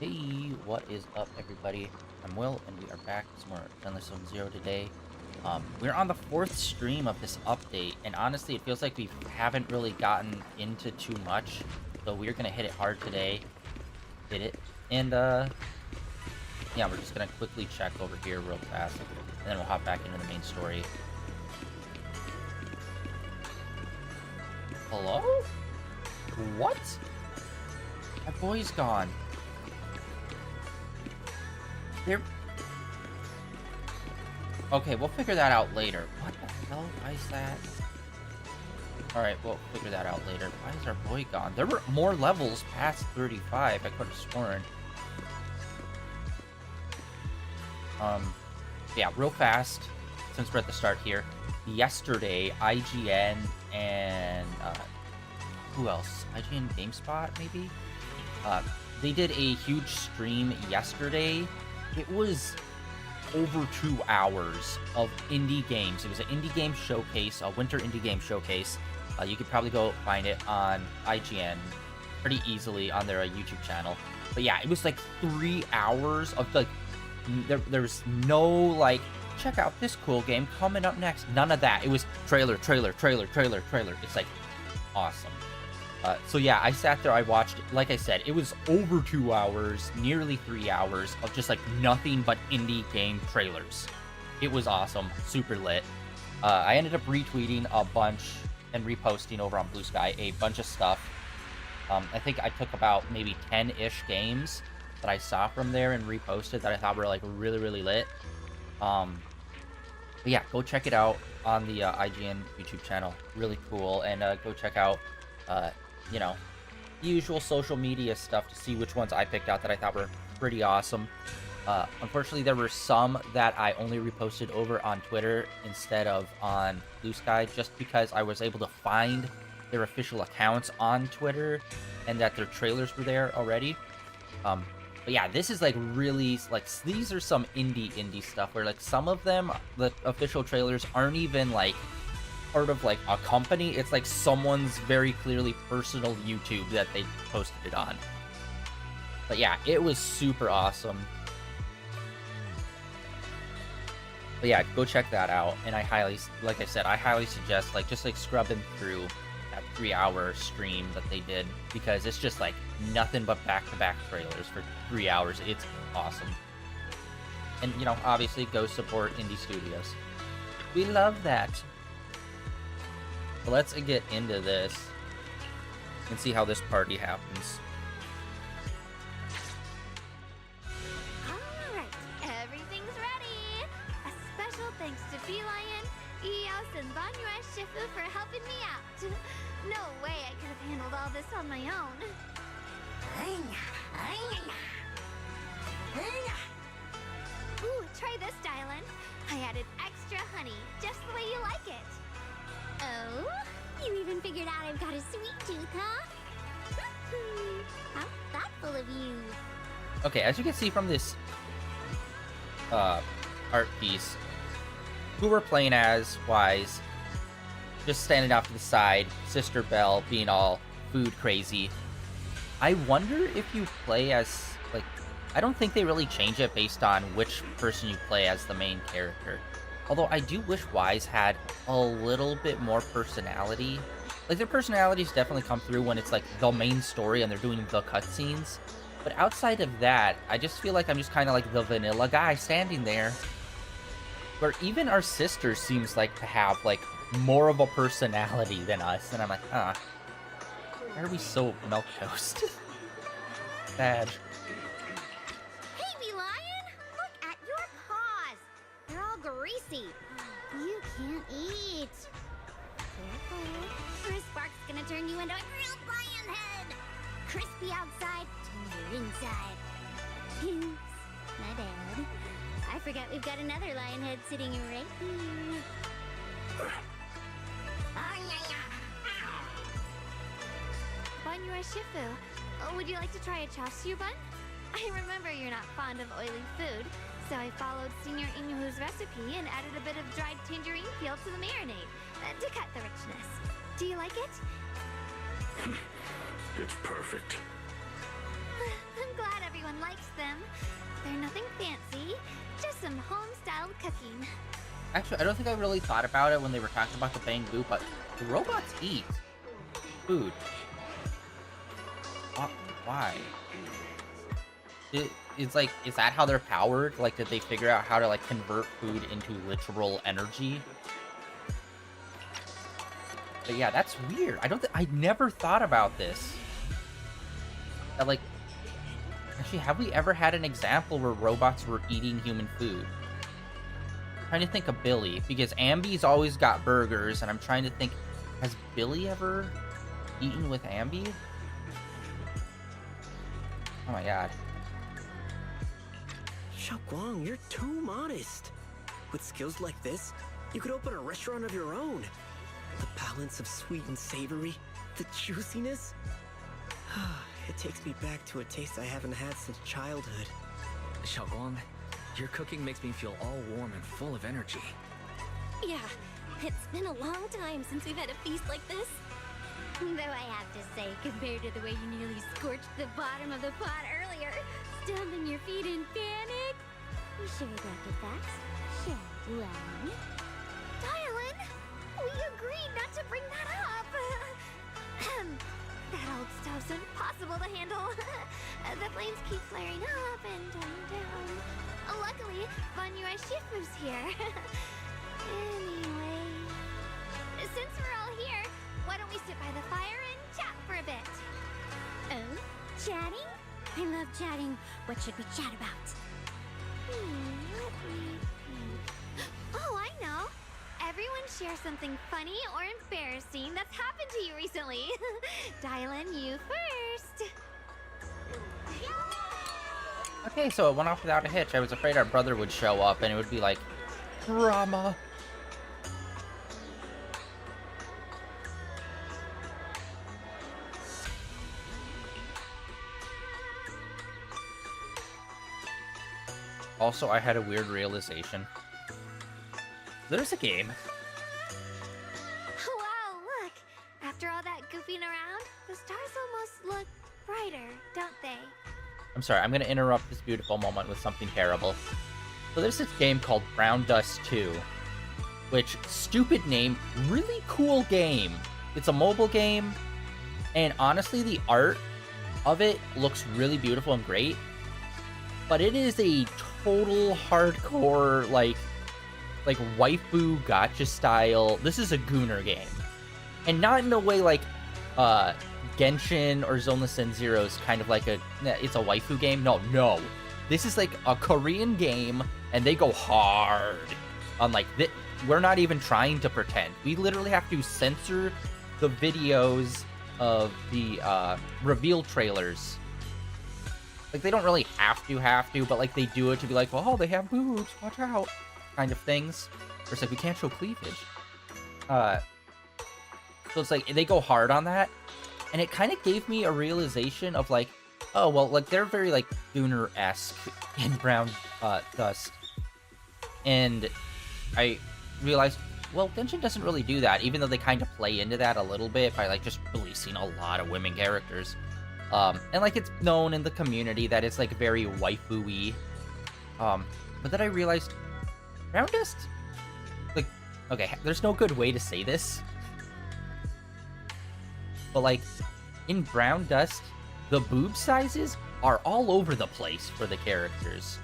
Hey, what is up, everybody? I'm Will, and we are back with some more Zenless Zone Zero today. We're on the fourth stream of this update, and honestly, it feels like we haven't really gotten into too much. So we're gonna hit it hard today. Hit it, and yeah, we're just gonna quickly check over here real fast, and then we'll hop back into the main story. Hello? What? My boy's gone. There. Okay, we'll figure that out later. What the hell? Why is that? Alright, we'll figure that out later. Why is our boy gone? There were more levels past 35. I could have sworn. Yeah, real fast, since we're at the start here. Yesterday, IGN and, who else? IGN GameSpot, maybe? They did a huge stream yesterday. It was over 2 hours of indie games. It was an indie game showcase, a winter indie game showcase. You could probably go find it on IGN pretty easily on their YouTube channel. But yeah, it was like 3 hours of like, there's no like, check out this cool game coming up next. None of that. It was trailer, trailer, trailer, trailer, trailer. It's like awesome. So yeah, I sat there, I watched it. Like I said, it was over 2 hours, nearly 3 hours of just like nothing but indie game trailers. It was awesome, super lit. I ended up retweeting a bunch and reposting over on Blue Sky a bunch of stuff. I think I took about maybe 10-ish games that I saw from there and reposted that I thought were like really, really lit. But yeah, go check it out on the IGN YouTube channel. Really cool. And go check out you know, the usual social media stuff to see which ones I picked out that I thought were pretty awesome. Unfortunately, there were some that I only reposted over on Twitter instead of on Blue Sky, just because I was able to find their official accounts on Twitter and that their trailers were there already. But yeah, this is like really, like, these are some indie stuff where like some of them, the official trailers aren't even like part of like a company. It's like someone's very clearly personal YouTube that they posted it on. But yeah, it was super awesome. But yeah, go check that out. And I highly, like I said, I highly suggest like just like scrubbing through that 3-hour stream that they did, because it's just like nothing but back-to-back trailers for 3 hours. It's awesome. And you know, obviously go support indie studios. We love that. So let's get into this and see how this party happens. Alright, everything's ready! A special thanks to Feline, Eos, and Banyue Shifu for helping me out. No way I could have handled all this on my own. Ooh, try this, Dylan. I added extra honey, just the way you like it. Oh? You even figured out I've got a sweet tooth, huh? How thoughtful of you. Okay, as you can see from this art piece, who we're playing as, Wise, just standing off to the side, Sister Belle being all food crazy. I wonder if you play as, like, I don't think they really change it based on which person you play as the main character. Although I do wish Wise had a little bit more personality. Like, their personalities definitely come through when it's like the main story and they're doing the cutscenes. But outside of that, I just feel like I'm just kind of like the vanilla guy standing there. Where even our sister seems like to have like more of a personality than us. And I'm like, why are we so milquetoast? Sad. Hey, Lion! Look at your paws! They're all greasy. You can't eat. Careful. Or a spark's gonna turn you into a real lion head. Crispy outside, tender inside. Oops, my bad. I forgot we've got another lion head sitting right here. Banyue Shifu, would you like to try a chashu bun? I remember you're not fond of oily food, so I followed Senior Inuhu's recipe and added a bit of dried tangerine peel to the marinade to cut the richness. Do you like it? It's perfect. I'm glad everyone everyone likes them. They're nothing fancy, just some home-styled cooking. Actually, I don't think I really thought about it when they were talking about the Bangoo, but the robots eat food. Why? It's like, is that how they're powered? Like, did they figure out how to, like, convert food into literal energy? But yeah, that's weird. I never thought about this. That, like, actually, have we ever had an example where robots were eating human food? I'm trying to think of Billy, because Ambi's always got burgers, and I'm trying to think, has Billy ever eaten with Ambi? Oh my god. Xiaoguang, you're too modest. With skills like this, you could open a restaurant of your own. The balance of sweet and savory, the juiciness. It takes me back to a taste I haven't had since childhood. Xiaoguang, your cooking makes me feel all warm and full of energy. Yeah, it's been a long time since we've had a feast like this. Though I have to say, compared to the way you nearly scorched the bottom of the pot earlier, stomping your feet in panic, we sure got the facts, Xiaoguang. Darling, we agreed not to bring that up. That old stove's impossible to handle. The flames keep flaring up and dying down. Luckily, Banyue Shifu's here. Anyway, since we're all here, why don't we sit by the fire and chat for a bit? Oh? Chatting? I love chatting. What should we chat about? Let me think. Oh, I know. Everyone share something funny or embarrassing that's happened to you recently. Dylan, you first. Okay, so it went off without a hitch. I was afraid our brother would show up, and it would be like, drama. Also, I had a weird realization. There's a game. Wow, look. After all that goofing around, the stars almost look brighter, don't they? I'm sorry, I'm going to interrupt this beautiful moment with something terrible. So there's this game called Brown Dust 2, which, stupid name, really cool game. It's a mobile game, and honestly, the art of it looks really beautiful and great, but it is a total hardcore, like waifu gacha style. This is a gooner game, and not in a way like Genshin or Zenless Zone Zero is kind of like it's a waifu game. No, this is like a Korean game, and they go hard on like we're not even trying to pretend. We literally have to censor the videos of the reveal trailers. Like, they don't really have to, but like they do it to be like, oh, they have boobs, watch out, kind of things. Or it's like, we can't show cleavage. So it's like, they go hard on that. And it kind of gave me a realization of like, oh, well, like, they're very like Gooner-esque in Brown Dust. And I realized, well, Genshin doesn't really do that, even though they kind of play into that a little bit by like just releasing a lot of women characters. And like it's known in the community that it's like very waifu-y. But then I realized, Brown Dust, like, okay, there's no good way to say this, but like in Brown Dust, the boob sizes are all over the place for the characters.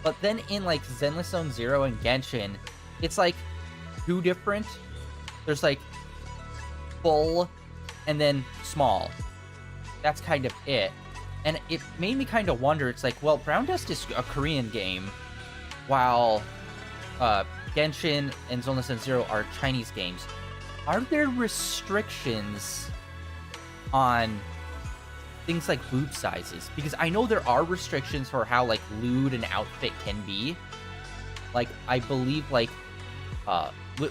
But then in like Zenless Zone Zero and Genshin, it's like two different. There's like full and then small. That's kind of it. And it made me kind of wonder, it's like, well, Brown Dust is a Korean game, while Genshin and Zenless Zone Zero are Chinese games. Are there restrictions on things like boob sizes? Because I know there are restrictions for how, like, lewd an outfit can be. Like, I believe, like,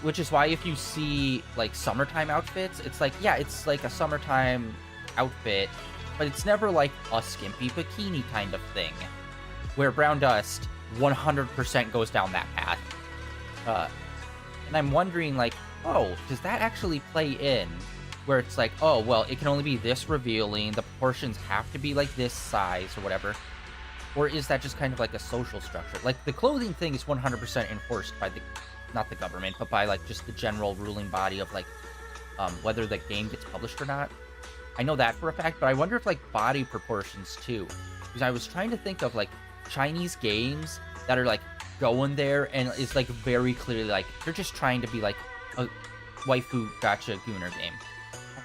which is why if you see, like, summertime outfits, it's like, yeah, it's like a summertime outfit, but it's never like a skimpy bikini kind of thing, where Brown Dust 100% goes down that path. And I'm wondering, like, oh, does that actually play in? Where it's like, oh, well, it can only be this revealing, the proportions have to be like this size or whatever. Or is that just kind of like a social structure? Like, the clothing thing is 100% enforced by the, not the government, but by, like, just the general ruling body of, like, whether the game gets published or not. I know that for a fact, but I wonder if, like, body proportions, too. Because I was trying to think of, like, Chinese games that are, like, going there, and it's, like, very clearly, like, they're just trying to be, like, a waifu gacha gooner game.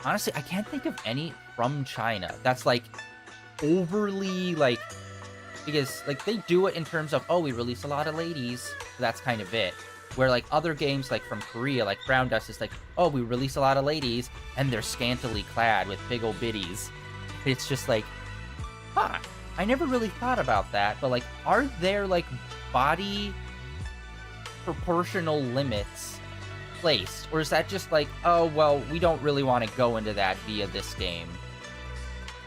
Honestly, I can't think of any from China that's, like, overly, like, because, like, they do it in terms of, oh, we release a lot of ladies, that's kind of it. Where, like, other games, like, from Korea, like Brown Dust, is like, oh, we release a lot of ladies, and they're scantily clad with big ol' bitties. It's just like, huh, I never really thought about that, but, like, are there, like, body proportional limits placed? Or is that just like, oh, well, we don't really want to go into that via this game?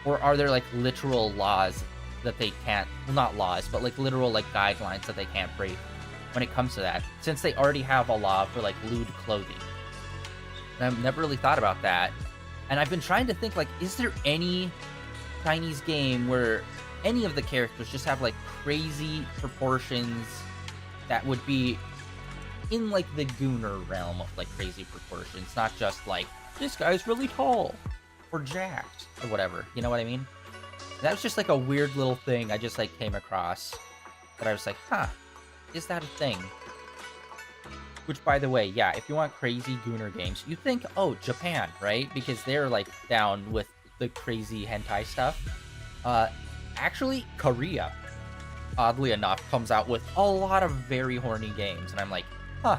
Or are there, like, literal laws that they can't, well, not laws, but, like, literal, like, guidelines that they can't break when it comes to that, since they already have a law for, like, lewd clothing? And I've never really thought about that. And I've been trying to think, like, is there any Chinese game where any of the characters just have, like, crazy proportions that would be in, like, the gooner realm of, like, crazy proportions, not just, like, this guy's really tall, or jacked, or whatever, you know what I mean? That was just, like, a weird little thing I just, like, came across, that I was like, huh, is that a thing? Which, by the way, yeah, if you want crazy gooner games, you think, oh, Japan, right? Because they're, like, down with the crazy hentai stuff. Actually, Korea, oddly enough, comes out with a lot of very horny games, and I'm like, huh,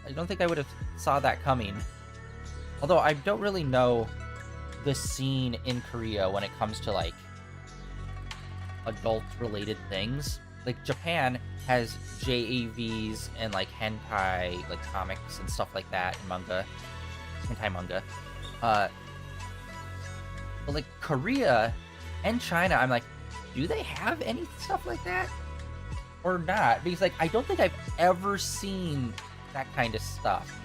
I don't think I would have saw that coming. Although I don't really know the scene in Korea when it comes to, like, adult-related things. Like, Japan has JAVs and, like, hentai, like, comics and stuff like that, and manga. Hentai manga. But, like, Korea and China, I'm like, do they have any stuff like that? Or not? Because, like, I don't think I've ever seen that kind of stuff.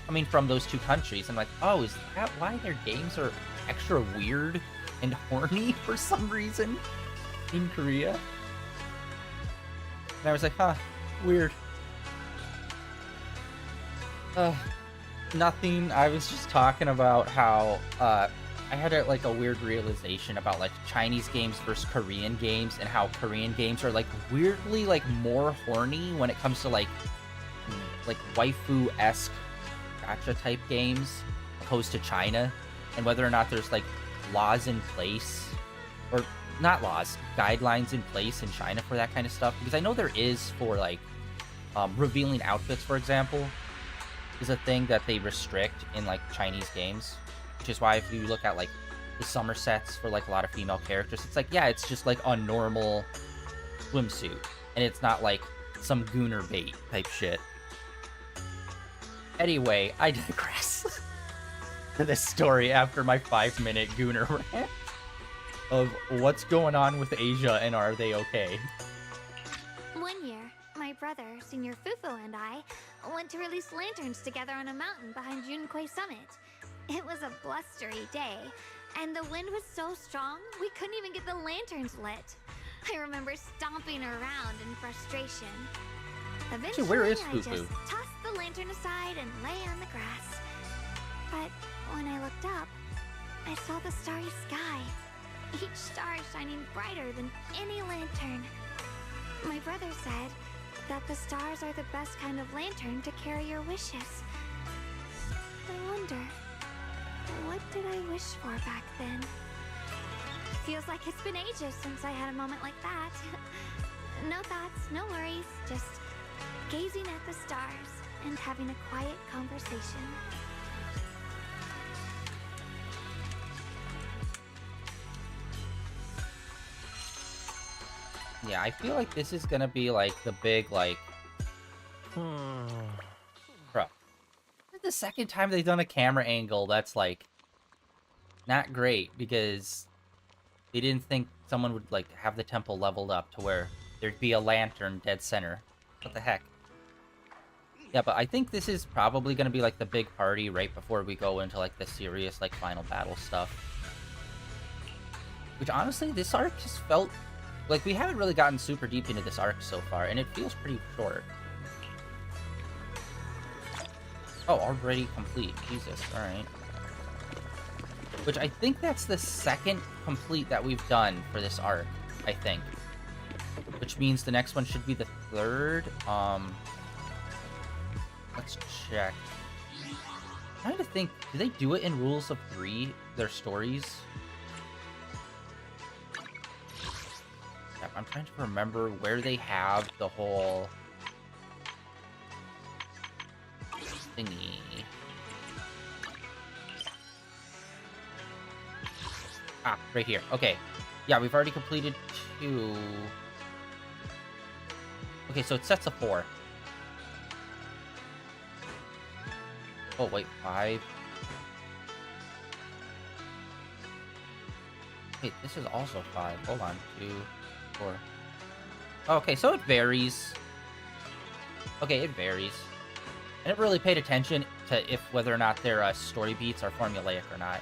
I mean, from those two countries. I'm like, oh, is that why their games are extra weird and horny for some reason in Korea? And I was like, huh, weird. Nothing. I was just talking about how, I had like a weird realization about, like, Chinese games versus Korean games, and how Korean games are, like, weirdly, like, more horny when it comes to, like waifu-esque gacha type games opposed to China, and whether or not there's, like, laws in place, or not laws, guidelines in place in China for that kind of stuff. Because I know there is for, like, revealing outfits, for example, is a thing that they restrict in, like, Chinese games. Which is why if you look at, like, the summer sets for, like, a lot of female characters, it's like, yeah, it's just, like, a normal swimsuit. And it's not, like, some gooner bait type shit. Anyway, I digress. To this story after my 5-minute gooner rant of what's going on with Asia and are they okay? One year, my brother, Senior Fufu, and I went to release lanterns together on a mountain behind Junkui Summit. It was a blustery day, and the wind was so strong we couldn't even get the lanterns lit. I remember stomping around in frustration. Eventually, where is I Fufu? just tossed the lantern aside and lay on the grass. But when I looked up, I saw the starry sky, each star shining brighter than any lantern. My brother said that the stars are the best kind of lantern to carry your wishes. I wonder, what did I wish for back then? Feels like it's been ages since I had a moment like that. No thoughts, no worries, just gazing at the stars and having a quiet conversation. Yeah, I feel like this is gonna be, like, the big, like... Bro. This is the second time they've done a camera angle that's, like, not great, because they didn't think someone would, like, have the temple leveled up to where there'd be a lantern dead center. What the heck? Yeah, but I think this is probably gonna be, like, the big party right before we go into, like, the serious, like, final battle stuff. Which honestly, this arc just felt like we haven't really gotten super deep into this arc so far, and it feels pretty short. Oh, already complete. Jesus, alright. Which I think that's the second complete that we've done for this arc, I think. Which means the next one should be the third. Let's check. I'm trying to think, do they do it in Rules of 3, their stories? Yep, I'm trying to remember where they have the whole thingy. Ah, right here. Okay. Yeah, we've already completed 2. Okay, so it sets a 4. Oh, wait, 5. Wait, this is also 5. Hold on. 2, 4. Okay, so it varies. Okay, it varies. I never really paid attention to whether or not their story beats are formulaic or not.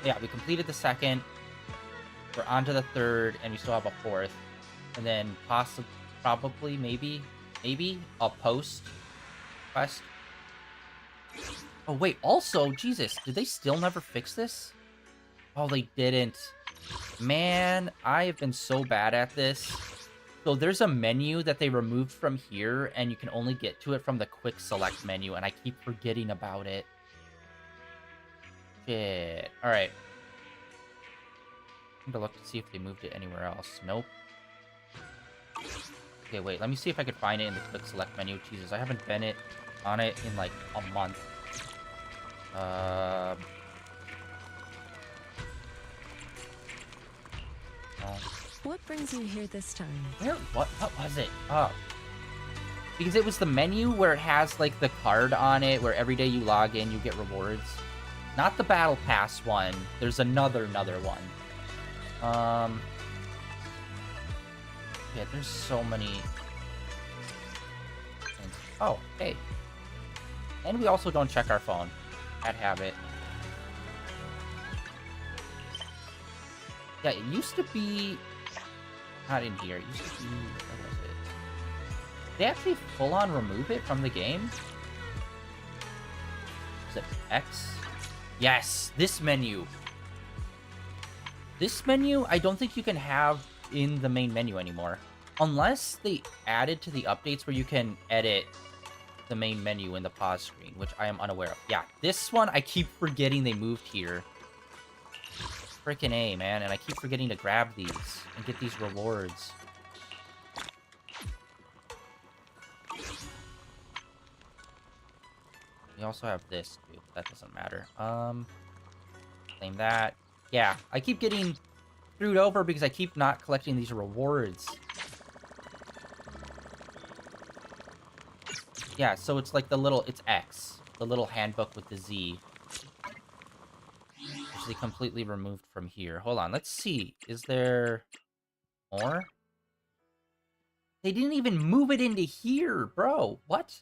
Yeah, we completed the second. We're on to the third, and we still have a fourth. And then probably, maybe a post quest. Oh, wait, also, Jesus, did they still never fix this? Oh, they didn't. Man, I have been so bad at this. So there's a menu that they removed from here, and you can only get to it from the quick select menu, and I keep forgetting about it. Shit. Alright. I'm gonna look to see if they moved it anywhere else. Nope. Okay, wait, let me see if I could find it in the quick select menu. Jesus, I haven't been on it in like a month. No. What brings you here this time? What was it? Oh. Because it was the menu where it has, like, the card on it, where every day you log in, you get rewards. Not the Battle Pass one. There's another one. Yeah, there's so many things. Oh, hey. And we also don't check our phone. Bad habit. Yeah, it used to be... Not in here. It used to be... Where was it? They actually full-on remove it from the game? Is it X? Yes! This menu! This menu, I don't think you can have in the main menu anymore. Unless they added to the updates where you can edit the main menu in the pause screen, which I am unaware of. Yeah, this one, I keep forgetting they moved here. Frickin' A, man, and I keep forgetting to grab these and get these rewards. We also have this, too. That doesn't matter. Claim that. Yeah, I keep getting screwed over because I keep not collecting these rewards. Yeah, so it's like the little... It's X. The little handbook with the Z. Actually completely removed from here. Hold on, let's see. Is there more? They didn't even move it into here, bro. What?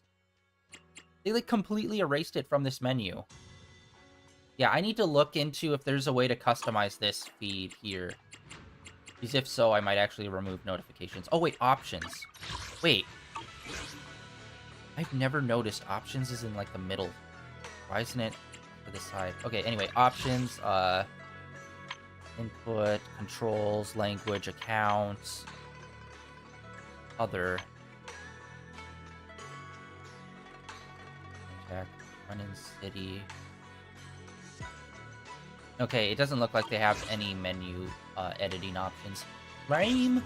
They, like, completely erased it from this menu. Yeah, I need to look into if there's a way to customize this feed here. Because if so, I might actually remove notifications. Oh, wait, options. Wait. I've never noticed options is in, like, the middle. Why isn't it to the side? Okay, anyway, options, input, controls, language, accounts, other. Check, run in city. Okay, it doesn't look like they have any menu editing options. Lame!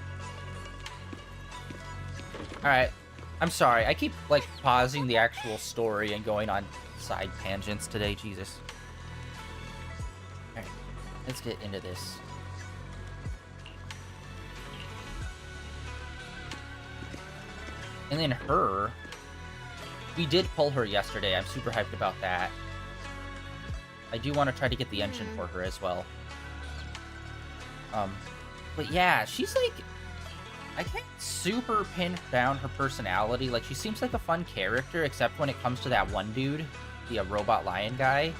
Alright, I'm sorry. I keep, like, pausing the actual story and going on side tangents today, Jesus. Alright, let's get into this. And then her... We did pull her yesterday. I'm super hyped about that. I do want to try to get the engine for her as well. But yeah, she's like... I can't super pin down her personality. Like, she seems like a fun character, except when it comes to that one dude, the robot lion guy.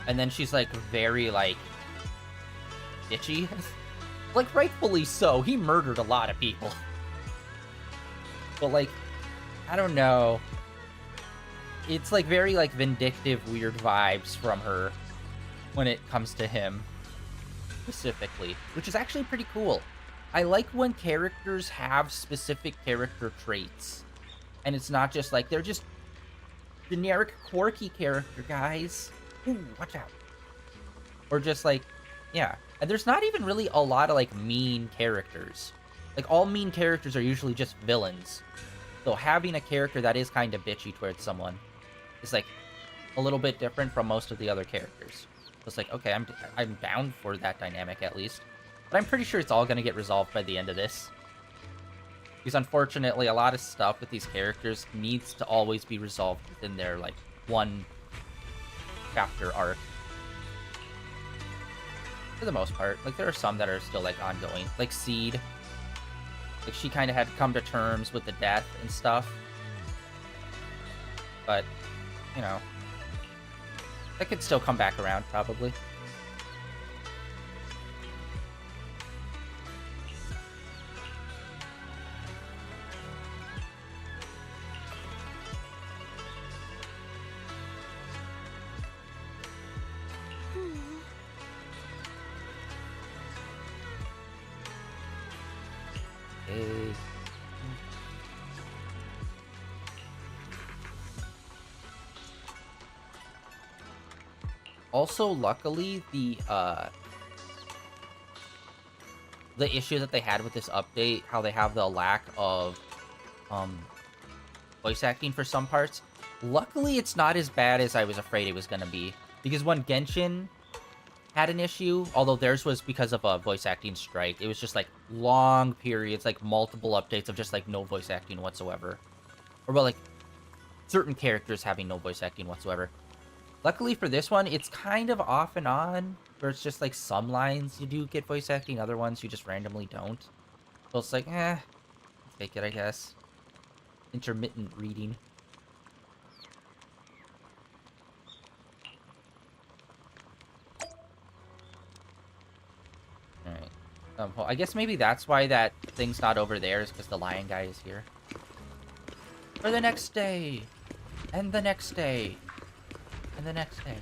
And then she's, like, very, like... bitchy. Like, rightfully so. He murdered a lot of people. But, like, I don't know. It's, like, very, like, vindictive, weird vibes from her when it comes to him, specifically. Which is actually pretty cool. I like when characters have specific character traits. And it's not just, like, they're just generic, quirky character, guys. Ooh, watch out. Or just, like, yeah. And there's not even really a lot of, like, mean characters. Like, all mean characters are usually just villains. So having a character that is kind of bitchy towards someone is, like, a little bit different from most of the other characters. So it's like, okay, I'm down for that dynamic, at least. But I'm pretty sure it's all going to get resolved by the end of this. Because, unfortunately, a lot of stuff with these characters needs to always be resolved within their, like, one chapter arc. For the most part. Like, there are some that are still, like, ongoing. Like, Seed. Like, she kind of had to come to terms with the death and stuff. But, you know. That could still come back around, probably. Also, luckily, the issue that they had with this update, how they have the lack of voice acting for some parts, luckily it's not as bad as I was afraid it was going to be. Because when Genshin had an issue, although theirs was because of a voice acting strike, it was just like long periods, like multiple updates of just like no voice acting whatsoever. Or well, like certain characters having no voice acting whatsoever. Luckily for this one, it's kind of off and on, where it's just like some lines you do get voice acting, other ones you just randomly don't. So it's like, take it, I guess. Intermittent reading. Alright. Well, I guess maybe that's why that thing's not over there, is because the lion guy is here. For the next day! And the next day! And the next day.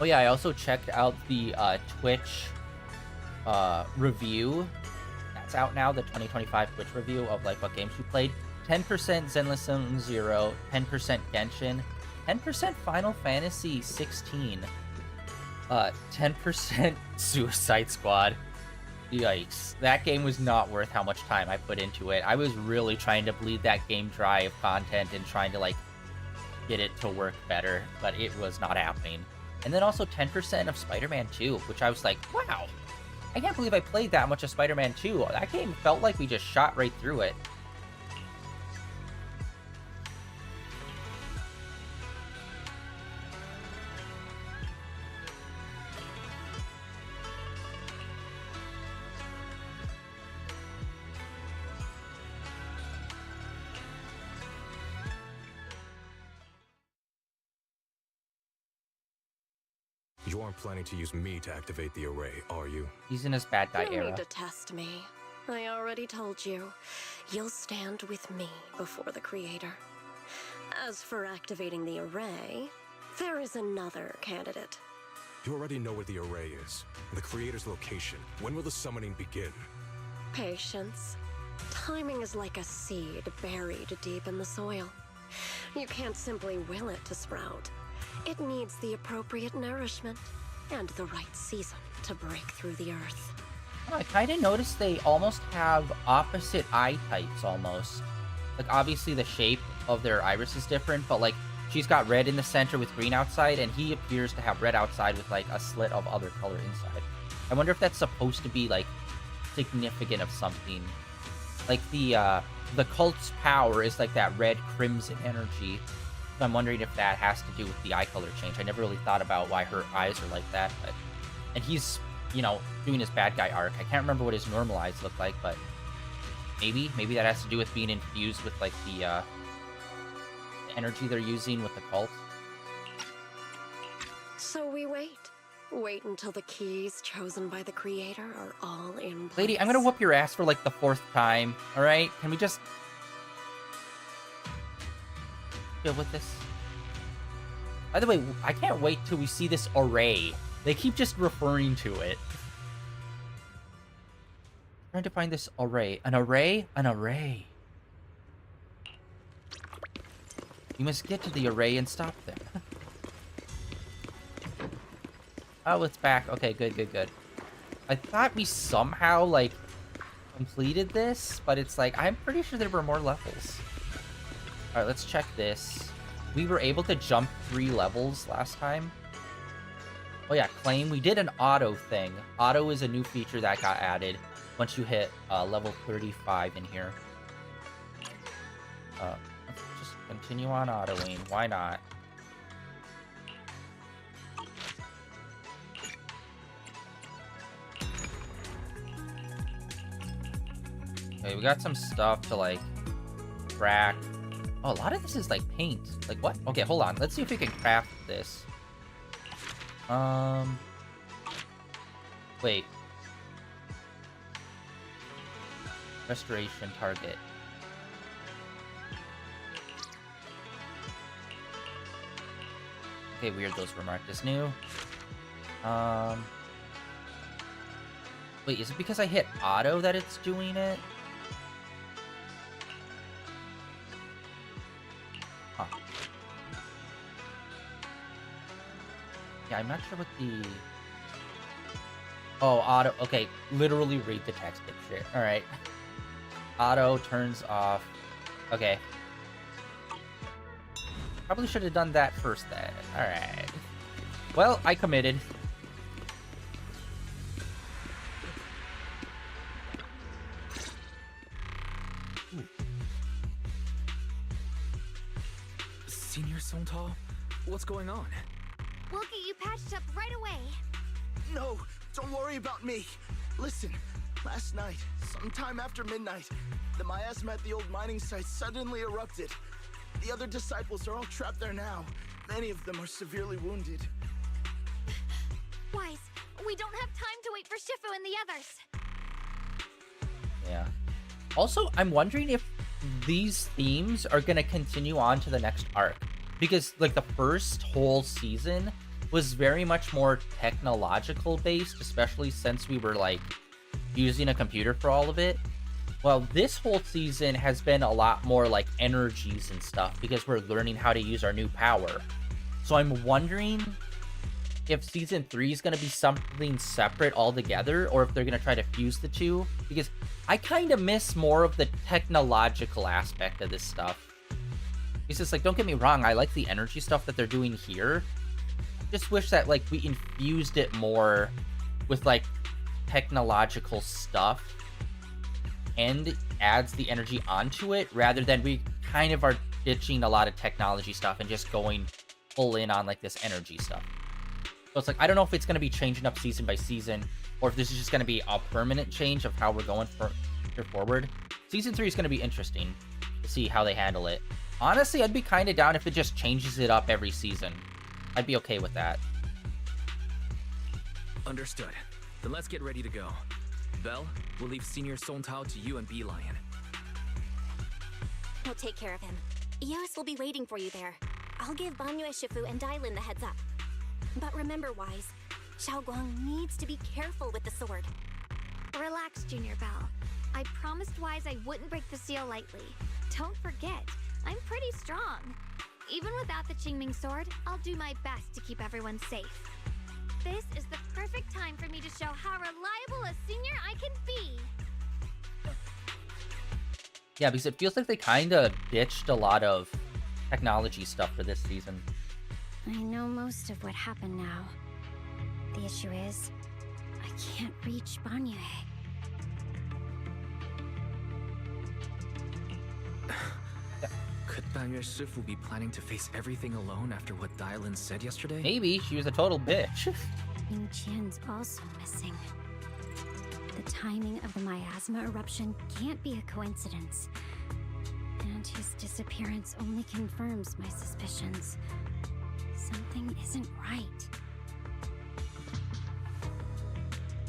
Oh yeah, I also checked out the Twitch review. That's out now, the 2025 Twitch review of like what games we played. 10% Zenless Zone Zero, 10% Genshin, 10% Final Fantasy 16, 10% Suicide Squad. Yikes. That game was not worth how much time I put into it. I was really trying to bleed that game dry of content and trying to like get it to work better, but it was not happening. And then also 10% of Spider-Man 2, which I was like, wow, I can't believe I played that much of Spider-Man 2. That game felt like we just shot right through it. You aren't planning to use me to activate the array, are you? He's in his bad guy No era. need to test me. I already told you. You'll stand with me before the creator. As for activating the array, there is another candidate. You already know where the array is, and the creator's location. When will the summoning begin? Patience. Timing is like a seed buried deep in the soil. You can't simply will it to sprout. It needs the appropriate nourishment and the right season to break through the earth. I kind of noticed they almost have opposite eye types, almost. Like, obviously the shape of their iris is different, but, like, she's got red in the center with green outside, and he appears to have red outside with, like, a slit of other color inside. I wonder if that's supposed to be, like, significant of something. Like, the cult's power is, like, that red crimson energy. So I'm wondering if that has to do with the eye color change. I never really thought about why her eyes are like that, but... And he's, you know, doing his bad guy arc. I can't remember what his normal eyes look like, but... Maybe that has to do with being infused with, like, the energy they're using with the cult. So we wait. Wait until the keys chosen by the creator are all in place. Lady, I'm gonna whoop your ass for like the 4th time, alright? Can we just deal with this? By the way, I can't wait till we see this array. They keep just referring to it. Trying to find this array. An array? An array. You must get to the array and stop them. Oh, it's back. Okay, good, good, good. I thought we somehow, like, completed this, but it's like, I'm pretty sure there were more levels. Alright, let's check this. We were able to jump 3 levels last time. Oh yeah, claim. We did an auto thing. Auto is a new feature that got added once you hit level 35 in here. Let's just continue on autoing. Why not? Okay, we got some stuff to, like, crack. Oh, a lot of this is, like, paint. Like, what? Okay, hold on. Let's see if we can craft this. Wait. Restoration target. Okay, weird, those were marked as new. Wait, is it because I hit auto that it's doing it? Huh. Yeah, I'm not sure what the... Oh, auto... Okay, literally read the text picture. Alright. Auto turns off. Okay. Probably should have done that first then. Alright. Well, I committed. Senior Sontal? What's going on? We'll get you patched up right away. No, don't worry about me. Listen, last night, sometime after midnight, the miasma at the old mining site suddenly erupted. The other disciples are all trapped there now. Many of them are severely wounded. Wise, we don't have time to wait for Shifu and the others. Yeah. Also, I'm wondering if these themes are going to continue on to the next arc. Because, like, the first whole season was very much more technological based, especially since we were, like, using a computer for all of it. Well, this whole season has been a lot more, like, energies and stuff, because we're learning how to use our new power. So I'm wondering if Season 3 is going to be something separate altogether, or if they're going to try to fuse the two. Because I kind of miss more of the technological aspect of this stuff. It's just like, don't get me wrong, I like the energy stuff that they're doing here. Just wish that, like, we infused it more with, like, technological stuff and adds the energy onto it, rather than we kind of are ditching a lot of technology stuff and just going full in on, like, this energy stuff. So it's like, I don't know if it's going to be changing up season by season, or if this is just going to be a permanent change of how we're going forward. Season 3 is going to be interesting to see how they handle it. Honestly, I'd be kind of down if it just changes it up every season. I'd be okay with that. Understood. Then let's get ready to go. Belle, we'll leave Senior Sontal to you and Beelion. We'll take care of him. Eos will be waiting for you there. I'll give Banyue Shifu and Dailin the heads up. But remember, Wise, Xiaoguang needs to be careful with the sword. Relax, Junior Belle. I promised Wise I wouldn't break the seal lightly. Don't forget, I'm pretty strong. Even without the Qingming sword, I'll do my best to keep everyone safe. This is the perfect time for me to show how reliable a senior I can be. Yeah, because it feels like they kind of ditched a lot of technology stuff for this season. I know most of what happened now. The issue is, I can't reach Banyue. Could Banyue Shifu be planning to face everything alone after what Dailin said yesterday? Maybe. She was a total bitch. Ning Qian's also missing. The timing of the miasma eruption can't be a coincidence. And his disappearance only confirms my suspicions. Something isn't right.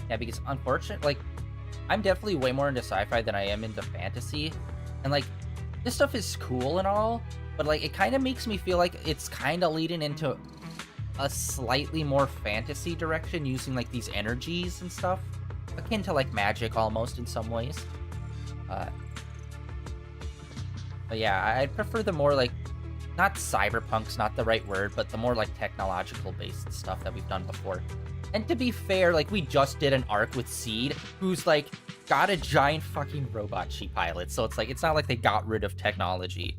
Yeah, because unfortunately, like, I'm definitely way more into sci-fi than I am into fantasy. And, like, this stuff is cool and all, but, like, it kind of makes me feel like it's kind of leading into a slightly more fantasy direction using, like, these energies and stuff. Akin to, like, magic almost in some ways. But yeah, I'd prefer the more, like, not cyberpunk's not the right word, but the more, like, technological-based stuff that we've done before. And to be fair, like, we just did an arc with Seed, who's, like, got a giant fucking robot she pilots. So it's, like, it's not like they got rid of technology.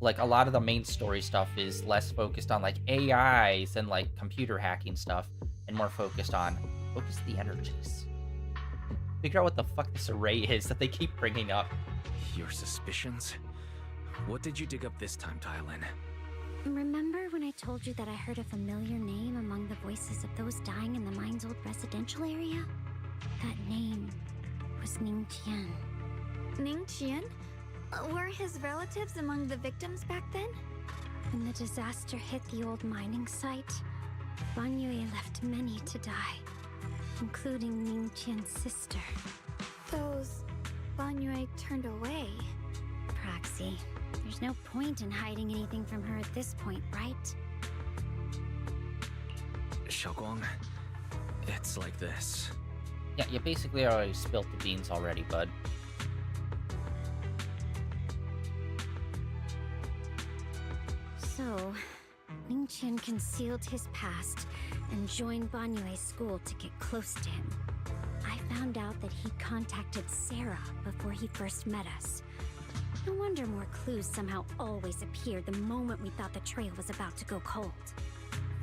Like, a lot of the main story stuff is less focused on, like, AIs and, like, computer hacking stuff, and more focused on focus the energies. Figure out what the fuck this array is that they keep bringing up. Your suspicions? What did you dig up this time, Tylen? Remember when I told you that I heard a familiar name among the voices of those dying in the mine's old residential area? That name was Ning Tian. Ning Qian? Were his relatives among the victims back then? When the disaster hit the old mining site, Ban Yue left many to die, including Ning Qian's sister. Those Ban Yue turned away. Proxy. There's no point in hiding anything from her at this point, right? Xiaoguang, it's like this. Yeah, you basically already spilt the beans already, bud. So, Ning Qian concealed his past and joined Ban Yue's school to get close to him. I found out that he contacted Sarah before he first met us. No wonder more clues somehow always appeared the moment we thought the trail was about to go cold.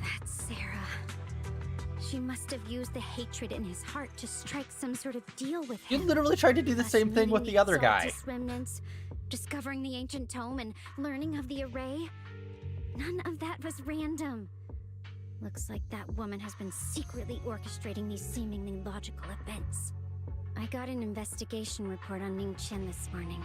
That Sarah. She must have used the hatred in his heart to strike some sort of deal with You him. literally tried to do the Thus same thing with meeting the other guy. Exaltus remnants, discovering the ancient tome, and learning of the array. None of that was random. Looks like that woman has been secretly orchestrating these seemingly logical events. I got an investigation report on Ning Qian this morning.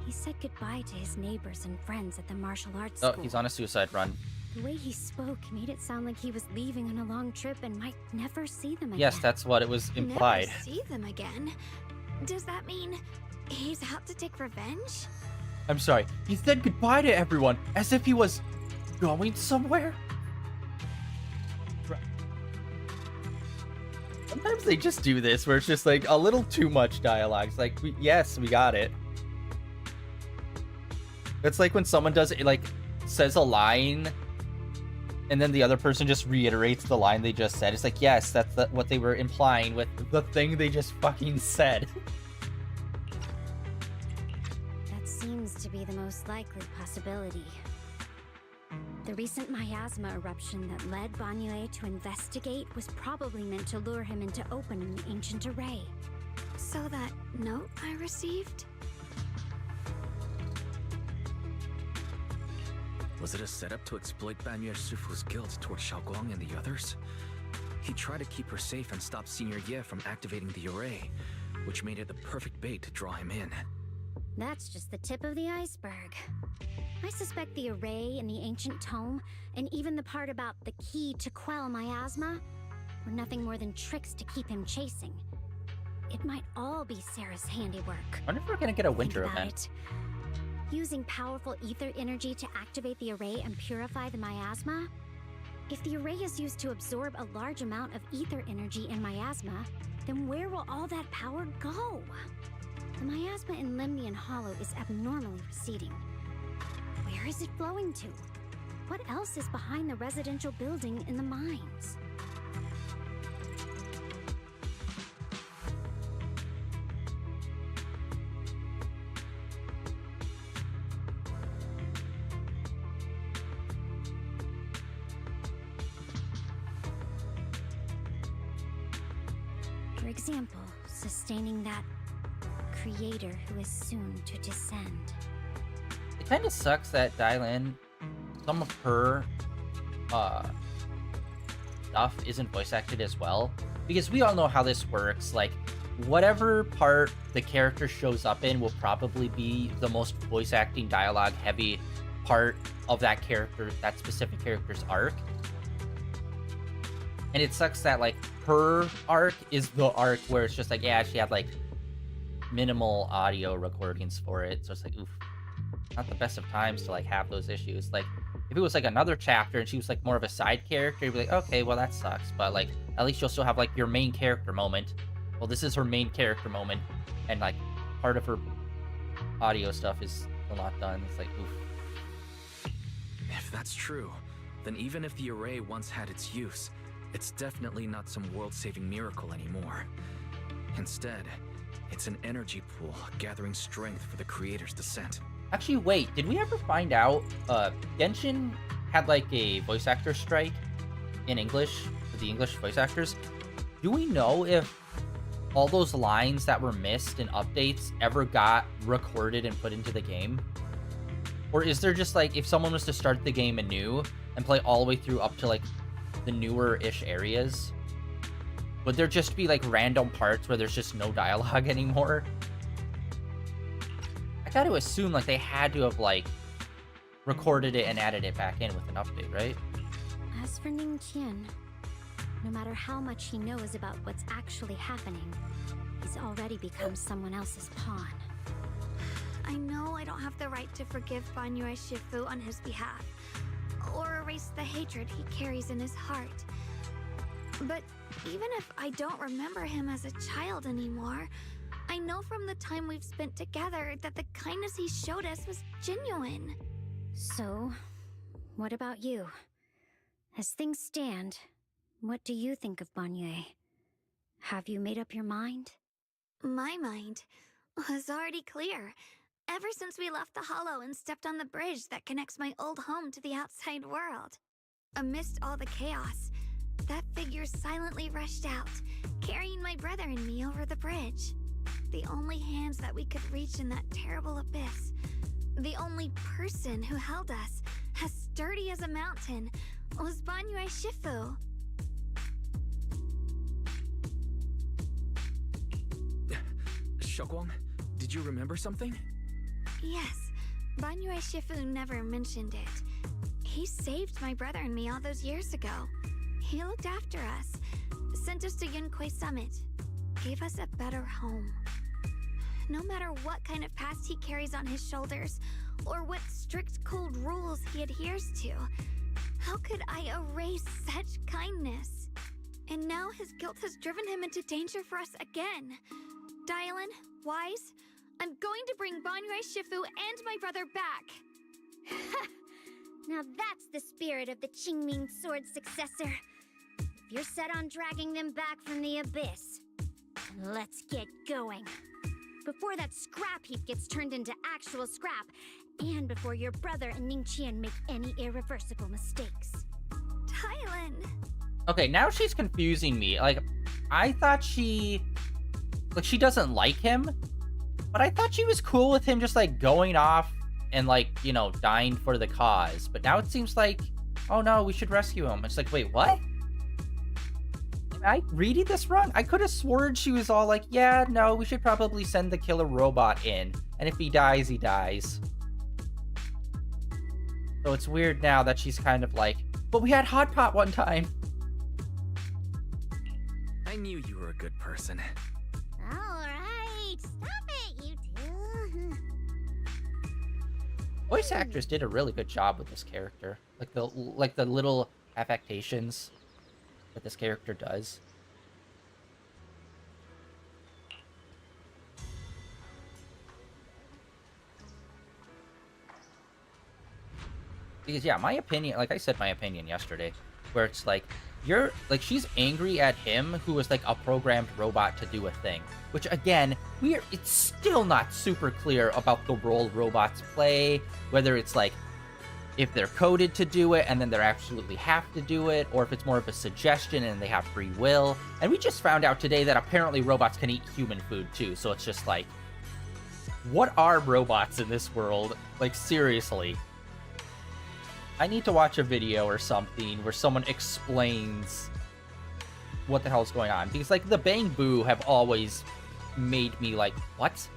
He said goodbye to his neighbors and friends at the martial arts Oh, school. he's on a suicide run. The way he spoke made it sound like he was leaving on a long trip and might never see them again. Yes, that's what it was implied. Never see them again? Does that mean he's out to take revenge? I'm sorry. He said goodbye to everyone as if he was going somewhere? Sometimes they just do this where it's just like a little too much dialogue. It's like, yes, we got it. It's like when someone does it, like, says a line and then the other person just reiterates the line they just said. It's like, yes, that's what they were implying with the thing they just fucking said. That seems to be the most likely possibility. The recent miasma eruption that led Ban Yue to investigate was probably meant to lure him into opening the ancient array. So that note I received? Was it a setup to exploit Banyue Shifu's guilt toward Xiaoguang and the others? He tried to keep her safe and stop Senior Ye from activating the array, which made it the perfect bait to draw him in. That's just the tip of the iceberg. I suspect the array and the ancient tome, and even the part about the key to quell miasma, were nothing more than tricks to keep him chasing. It might all be Sarah's handiwork. I wonder if we're gonna get a winter Think about event. it. Using powerful ether energy to activate the array and purify the miasma? If the array is used to absorb a large amount of ether energy in miasma, then where will all that power go? The miasma in Limnian Hollow is abnormally receding. Where is it flowing to? What else is behind the residential building in the mines? For example, sustaining that creator who is soon to descend. It kind of sucks that Dylan, some of her stuff isn't voice acted as well, because we all know how this works. Like, whatever part the character shows up in will probably be the most voice acting dialogue heavy part of that character, that specific character's arc. And it sucks that, like, her arc is the arc where it's just like, yeah, she had like minimal audio recordings for it, so it's like, oof, not the best of times to like have those issues. Like, if it was like another chapter and she was like more of a side character, you'd be like, okay, well that sucks, but like at least you'll still have like your main character moment. Well, this is her main character moment, and like part of her audio stuff is still not done. It's like, oof. If that's true, then even if the array once had its use, it's definitely not some world-saving miracle anymore. Instead, it's an energy pool gathering strength for the creator's descent. Actually, wait, did we ever find out, Genshin had like a voice actor strike in English, for the English voice actors. Do we know if all those lines that were missed in updates ever got recorded and put into the game? Or is there just like, if someone was to start the game anew and play all the way through up to like the newer-ish areas, would there just be like random parts where there's just no dialogue anymore? I got to assume like they had to have like recorded it and added it back in with an update, right? As for Ningqian, no matter how much he knows about what's actually happening, he's already become someone else's pawn. I know I don't have the right to forgive Banyue Shifu on his behalf, or erase the hatred he carries in his heart. But even if I don't remember him as a child anymore, I know from the time we've spent together that the kindness he showed us was genuine. So, what about you? As things stand, what do you think of Banyue? Have you made up your mind? My mind was already clear, ever since we left the Hollow and stepped on the bridge that connects my old home to the outside world. Amidst all the chaos, that figure silently rushed out, carrying my brother and me over the bridge. The only hands that we could reach in that terrible abyss. The only person who held us, as sturdy as a mountain, was Banyue Shifu. Xiaoguang, did you remember something? Yes, Banyue Shifu never mentioned it. He saved my brother and me all those years ago. He looked after us, sent us to Yunquei Summit, gave us a better home. No matter what kind of past he carries on his shoulders, or what strict cold rules he adheres to, how could I erase such kindness? And now his guilt has driven him into danger for us again. Dylan, Wise, I'm going to bring Banyue Shifu and my brother back. Now that's the spirit of the Qingming sword successor. If you're set on dragging them back from the abyss, then let's get going. Before that scrap heap gets turned into actual scrap, and before your brother and Ningqian make any irreversible mistakes. Dylan! Okay, now she's confusing me. Like, I thought she doesn't like him, but I thought she was cool with him just, like, going off and, like, you know, dying for the cause. But now it seems like, oh no, we should rescue him. It's like, wait, what? Am I reading this wrong? I could have sworn she was all like, yeah, no, we should probably send the killer robot in. And if he dies, he dies. So it's weird now that she's kind of like, but we had Hot Pot one time. I knew you were a good person. Alright, stop it, you two. Voice actress did a really good job with this character. Like the little affectations that this character does. Because yeah, my opinion, like I said my opinion yesterday, where it's like, she's angry at him who was like a programmed robot to do a thing. Which again, it's still not super clear about the role robots play, whether it's like, if they're coded to do it and then they absolutely have to do it, or if it's more of a suggestion and they have free will. And we just found out today that apparently robots can eat human food too, so it's just like, what are robots in this world? Like, seriously. I need to watch a video or something where someone explains what the hell is going on. Because, like, the Bangboos have always made me like, what?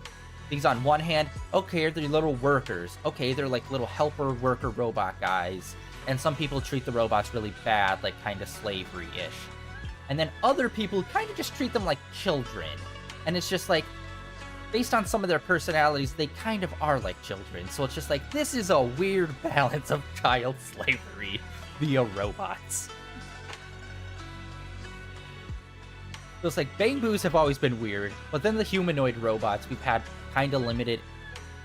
Because on one hand, okay, they're little workers. Okay, they're like little helper worker robot guys. And some people treat the robots really bad, like kind of slavery-ish. and then other people kind of just treat them like children. And it's just like, based on some of their personalities, they kind of are like children. So it's just like, this is a weird balance of child slavery via robots. So it's like, Bangboos have always been weird, but then the humanoid robots we've had kind of limited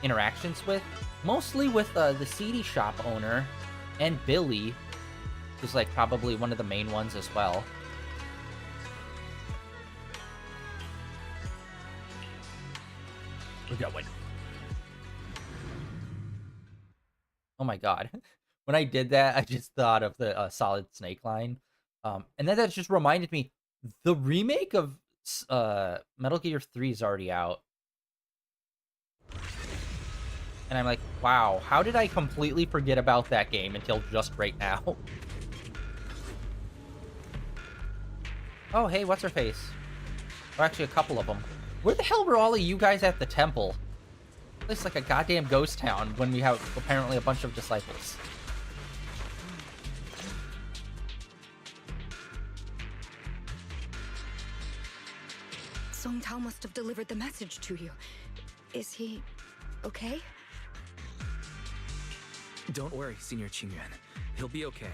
interactions with. Mostly with the CD shop owner and Billy, who's like probably one of the main ones as well. We're going. Oh my god. When I did that, I just thought of the Solid Snake line. And then that just reminded me, the remake of Metal Gear 3 is already out. And I'm like, wow, how did I completely forget about that game until just right now? Oh, hey, what's her face? Oh, actually, a couple of them. Where the hell were all of you guys at the temple? It's like a goddamn ghost town when we have apparently a bunch of disciples. Song Tao must have delivered the message to you. Is he okay? Don't worry, Senior Qingyuan. He'll be okay.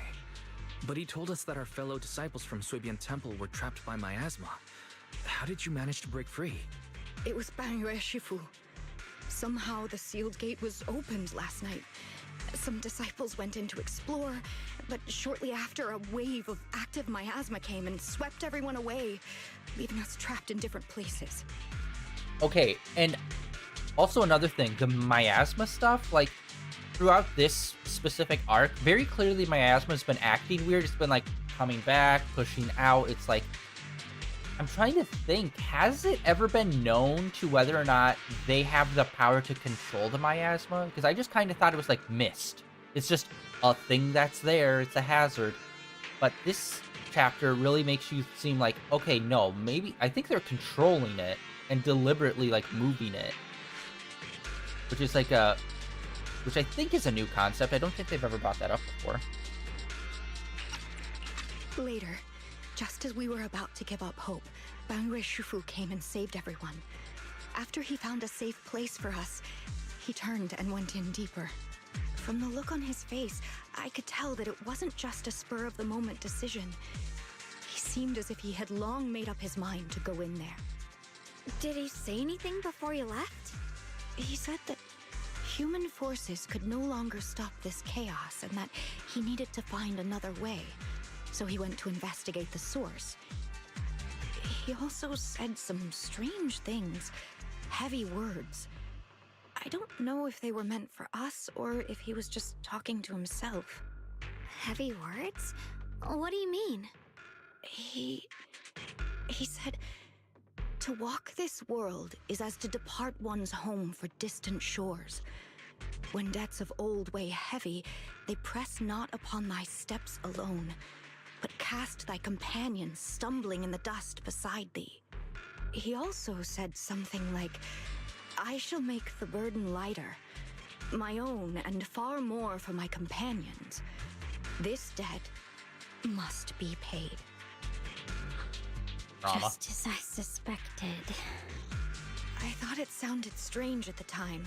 But he told us that our fellow disciples from Suibian Temple were trapped by miasma. How did you manage to break free? It was Bangyue Shifu. Somehow the sealed gate was opened last night. Some disciples went in to explore, but shortly after, a wave of active miasma came and swept everyone away, leaving us trapped in different places. Okay, and also another thing, the miasma stuff, like, throughout this specific arc, very clearly miasma's been acting weird. It's been, like, coming back, pushing out. It's like, I'm trying to think, has it ever been known to whether or not they have the power to control the miasma? Because I just kind of thought it was like mist. It's just a thing that's there. It's a hazard. But this chapter really makes you seem like, okay, no, maybe, I think they're controlling it and deliberately, like, moving it. Which is like a, which I think is a new concept. I don't think they've ever brought that up before. Later, just as we were about to give up hope, Bangyue Shifu came and saved everyone. After he found a safe place for us, he turned and went in deeper. From the look on his face, I could tell that it wasn't just a spur-of-the-moment decision. He seemed as if he had long made up his mind to go in there. Did he say anything before you left? He said that human forces could no longer stop this chaos and that he needed to find another way. So he went to investigate the source. He also said some strange things, heavy words. I don't know if they were meant for us or if he was just talking to himself. Heavy words? What do you mean? He said, to walk this world is as to depart one's home for distant shores. When debts of old weigh heavy, they press not upon thy steps alone, but cast thy companions stumbling in the dust beside thee. He also said something like, I shall make the burden lighter, my own and far more for my companions. This debt must be paid. Drama. Just as I suspected. I thought it sounded strange at the time.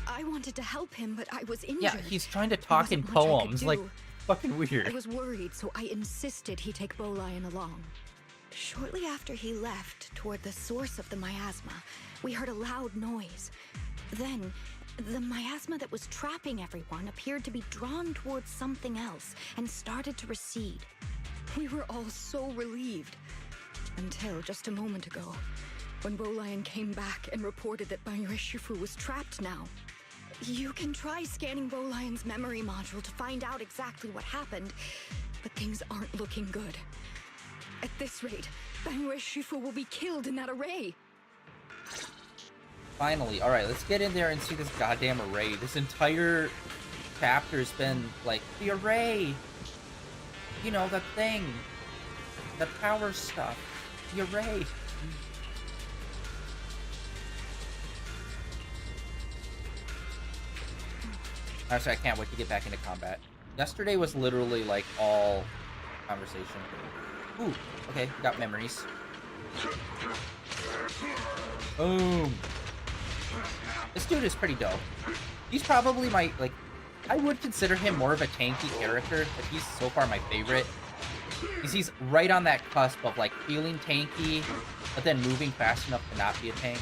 I wanted to help him, but I was injured. Yeah, he's trying to talk in There wasn't much I could poems, do. like, fucking weird. I was worried, so I insisted he take Bowlion along. Shortly after he left toward the source of the miasma, we heard a loud noise. Then, the miasma that was trapping everyone appeared to be drawn towards something else and started to recede. We were all so relieved. Until just a moment ago, when Bowlion came back and reported that Bangyue Shifu was trapped now. You can try scanning Bowlion's memory module to find out exactly what happened, but things aren't looking good. At this rate, Bangyue Shifu will be killed in that array. Finally, alright, let's get in there and see this goddamn array. This entire chapter's been like, the array! You know, the thing. The power stuff. The array. Actually, I can't wait to get back into combat. Yesterday was literally like all conversation. Ooh, okay, got memories. Boom. This dude is pretty dope. He's probably my, like, I would consider him more of a tanky character, but he's so far my favorite. Because he's right on that cusp of, like, feeling tanky, but then moving fast enough to not be a tank.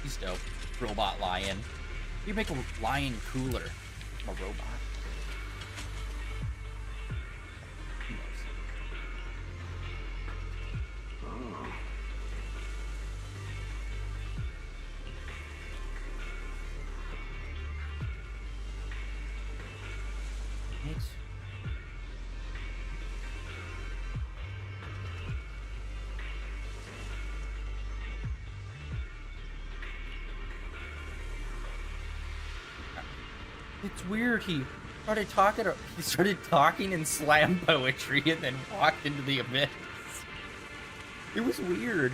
He's dope. Robot lion. You make a lion cooler. I'm a robot. Who knows? Right. It's weird. He started talking in slam poetry and then walked into the abyss. It was weird.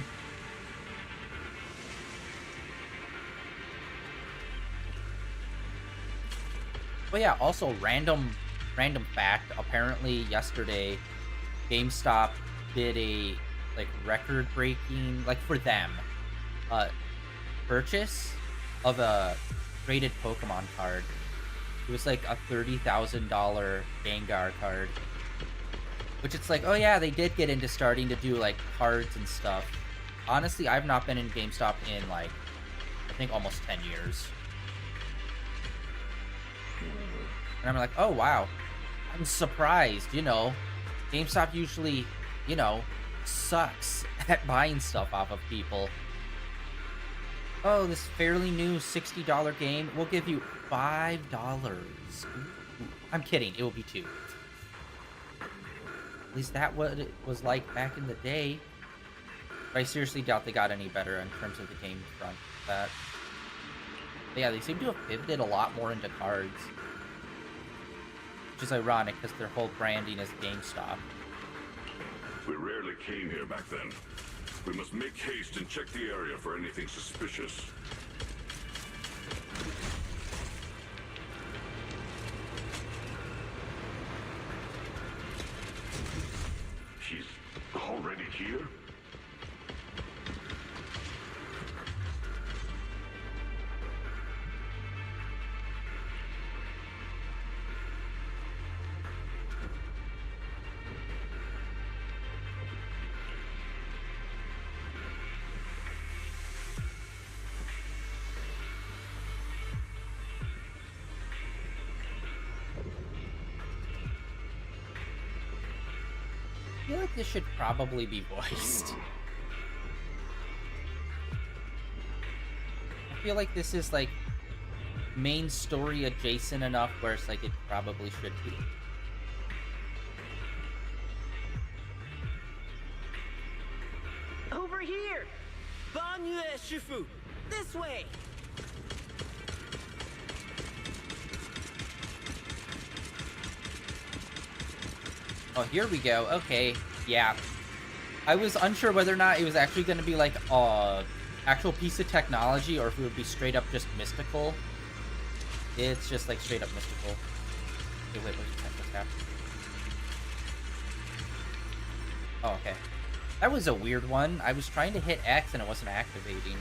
But yeah, also random fact, apparently yesterday GameStop did a like record-breaking, like for them, purchase of a graded Pokemon card. It was like a $30,000 Gengar card. Which it's like, oh yeah, they did get into starting to do like cards and stuff. Honestly, I've not been in GameStop in like, I think almost 10 years. And I'm like, oh wow. I'm surprised, you know. GameStop usually, you know, sucks at buying stuff off of people. Oh, this fairly new $60 game, we'll give you $5. Ooh. I'm kidding, it will be $2. At least that what it was like back in the day. But I seriously doubt they got any better in terms of the game front. But yeah, they seem to have pivoted a lot more into cards. Which is ironic, because their whole branding is GameStop. We rarely came here back then. We must make haste and check the area for anything suspicious. She's already here? I feel like this should probably be voiced. I feel like this is like main story adjacent enough where it's like it probably should be. Over here! Banyue Shifu! This way! Oh, here we go. Okay, yeah. I was unsure whether or not it was actually going to be like a actual piece of technology or if it would be straight up just mystical. It's just like straight up mystical. Okay, wait, what's happening? Oh, okay. That was a weird one. I was trying to hit X and it wasn't activating.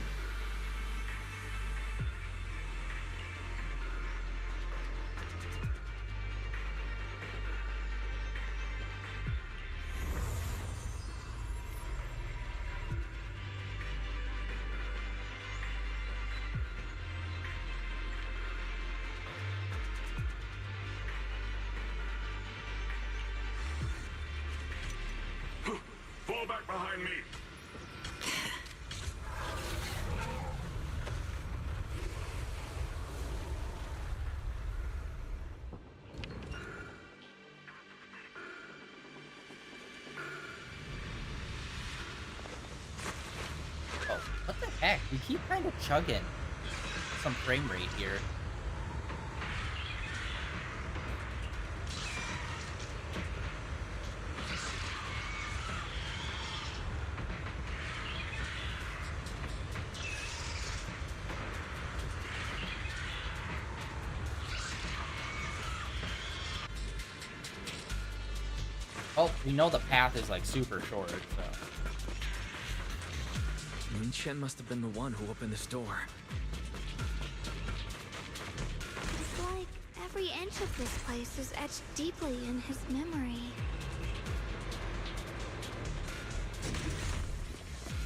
Fall back behind me! Oh, what the heck? We keep kind of chugging some frame rate here. Oh, we know the path is like super short, so. Min Chen must have been the one who opened this door. It's like every inch of this place is etched deeply in his memory.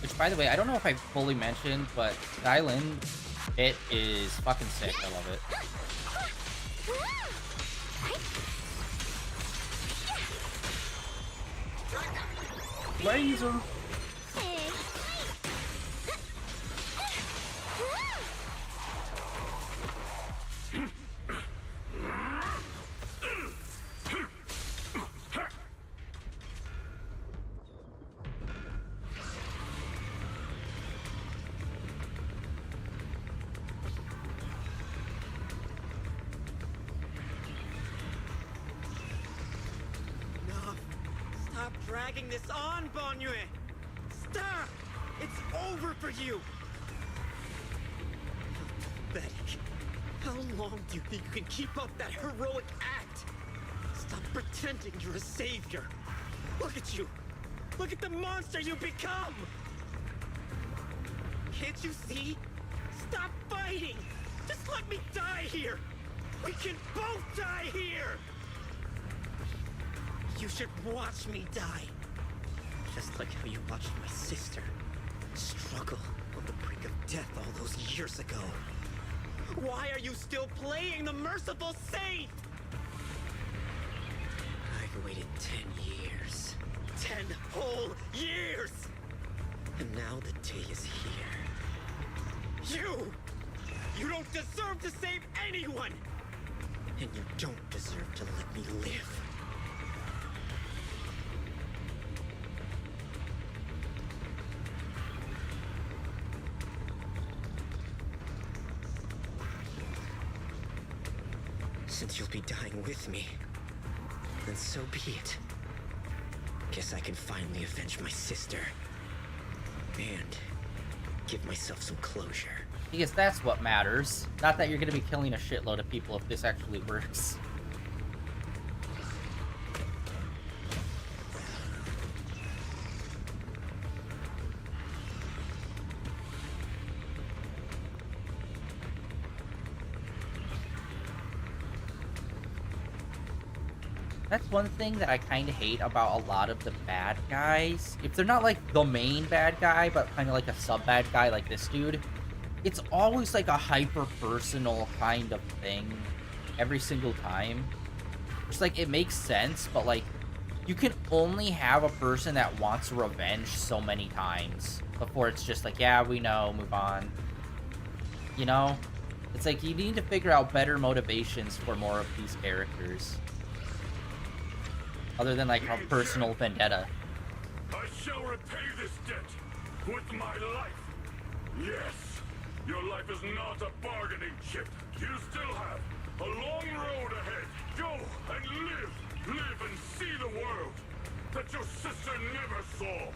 Which, by the way, I don't know if I fully mentioned, but Dylan, it is fucking sick. I love it. Laser. Stop dragging this on, Banyue! Stop! It's over for you! Pathetic. How long do you think you can keep up that heroic act? Stop pretending you're a savior. Look at you! Look at the monster you become! Can't you see? Stop fighting! Just let me die here! We can both die here! You should watch me die. Just like how you watched my sister struggle on the brink of death all those years ago. Why are you still playing the merciful saint? I've waited 10 years. 10 whole years! And now the day is here. You don't deserve to save anyone! And you don't deserve to let me live. Since you'll be dying with me, then so be it. Guess I can finally avenge my sister. And give myself some closure. Because that's what matters. Not that you're gonna be killing a shitload of people if this actually works. That's one thing that I kind of hate about a lot of the bad guys. If they're not like the main bad guy, but kind of like a sub-bad guy like this dude, it's always like a hyper-personal kind of thing every single time. It's like, it makes sense, but like, you can only have a person that wants revenge so many times before it's just like, yeah, we know, move on. You know? It's like, you need to figure out better motivations for more of these characters. Other than like a personal vendetta. I shall repay this debt with my life. Yes, your life is not a bargaining chip. You still have a long road ahead. Go and live. Live and see the world that your sister never saw.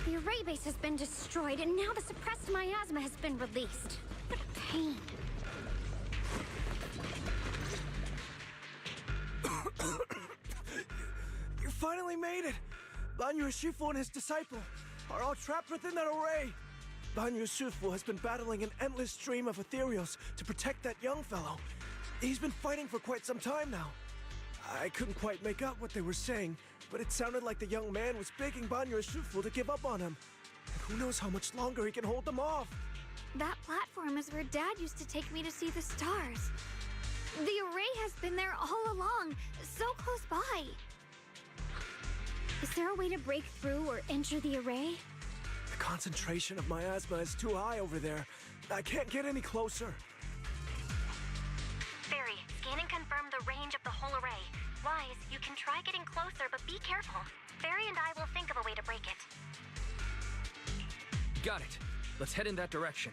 The array base has been destroyed, and now the suppressed miasma has been released. What a pain. You finally made it! Banyu Shifu and his disciple are all trapped within that array. Banyu Shifu has been battling an endless stream of Ethereals to protect that young fellow. He's been fighting for quite some time now. I couldn't quite make out what they were saying, but it sounded like the young man was begging Banyu Shifu to give up on him. And who knows how much longer he can hold them off. That platform is where Dad used to take me to see the stars. The array has been there all along, so close by. Is there a way to break through or enter the array? The concentration of miasma is too high over there. I can't get any closer. Fairy, scan and confirm the range of the whole array. Wise, you can try getting closer, but be careful. Fairy and I will think of a way to break it. Got it. Let's head in that direction.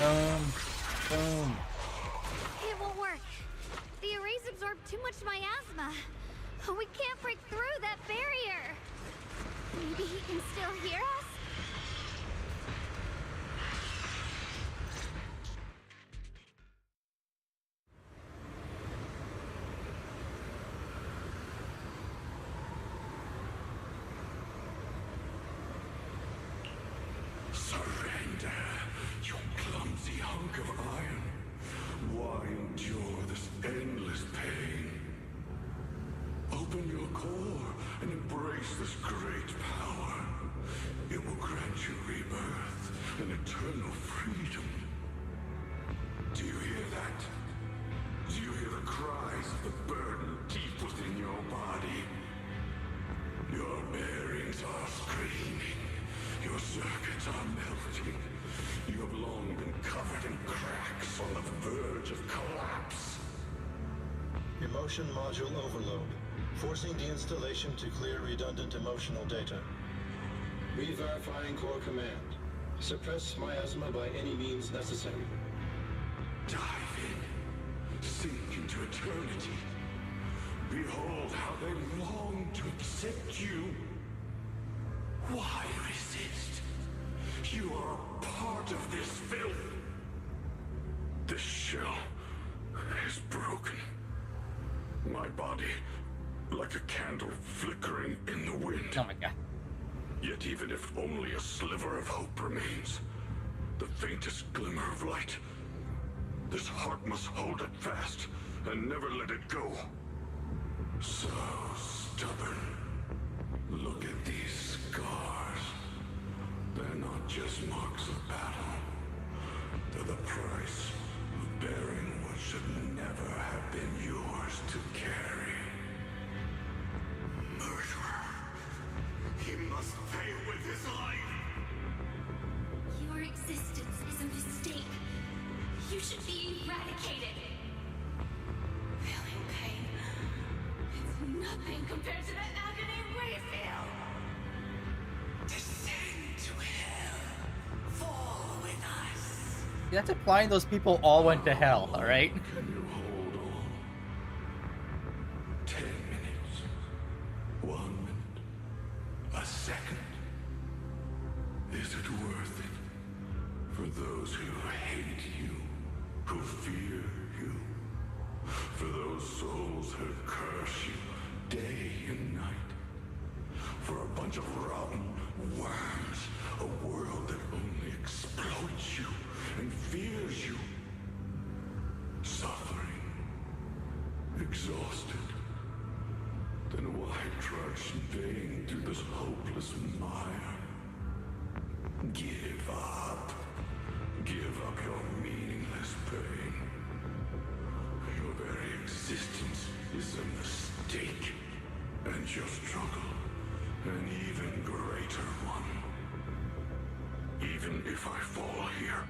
Boom. Boom. It won't work. The arrays absorb too much miasma. We can't break through that barrier. Maybe he can still hear us? Surrender, you clumsy hunk of iron. Why endure this endless pain? Open your core and embrace this great power. It will grant you rebirth and eternal freedom. Do you hear that? Do you hear the cries of the burden deep within your body? Your bearings are screaming. Your circuits are melting. You have long been covered in cracks on the verge of collapse. Emotion module overload. Forcing deinstallation to clear redundant emotional data. Re-verifying core command. Suppress miasma by any means necessary. Dive in. Sink into eternity. Behold how they long to accept you. Why resist? You are a part of this filth. This shell is broken. My body, like a candle flickering in the wind. Oh my god. Yet even if only a sliver of hope remains, the faintest glimmer of light, this heart must hold it fast and never let it go. So stubborn. Look at these scars. They're not just marks of battle. They're the price of bearing what should never have been yours to carry. Murderer. He must pay with his life. Your existence is a mistake. You should be eradicated. Feeling pain. It's nothing compared to the agony we feel. Descend to hell. Fall with us. That's implying those people all went to hell, alright? Can you hold on? 10 minutes. 1 minute. A second. Is it worth it? For those who hate you, who fear you, for those souls who curse you day and night, for a bunch of rotten worms, a world that only exploits you and fears you, suffering, exhausted. Then why trudge in vain through this hopeless mire? Give up. Give up your meaningless pain. Your very existence is a mistake, and your struggle an even greater one. Even if I fall here,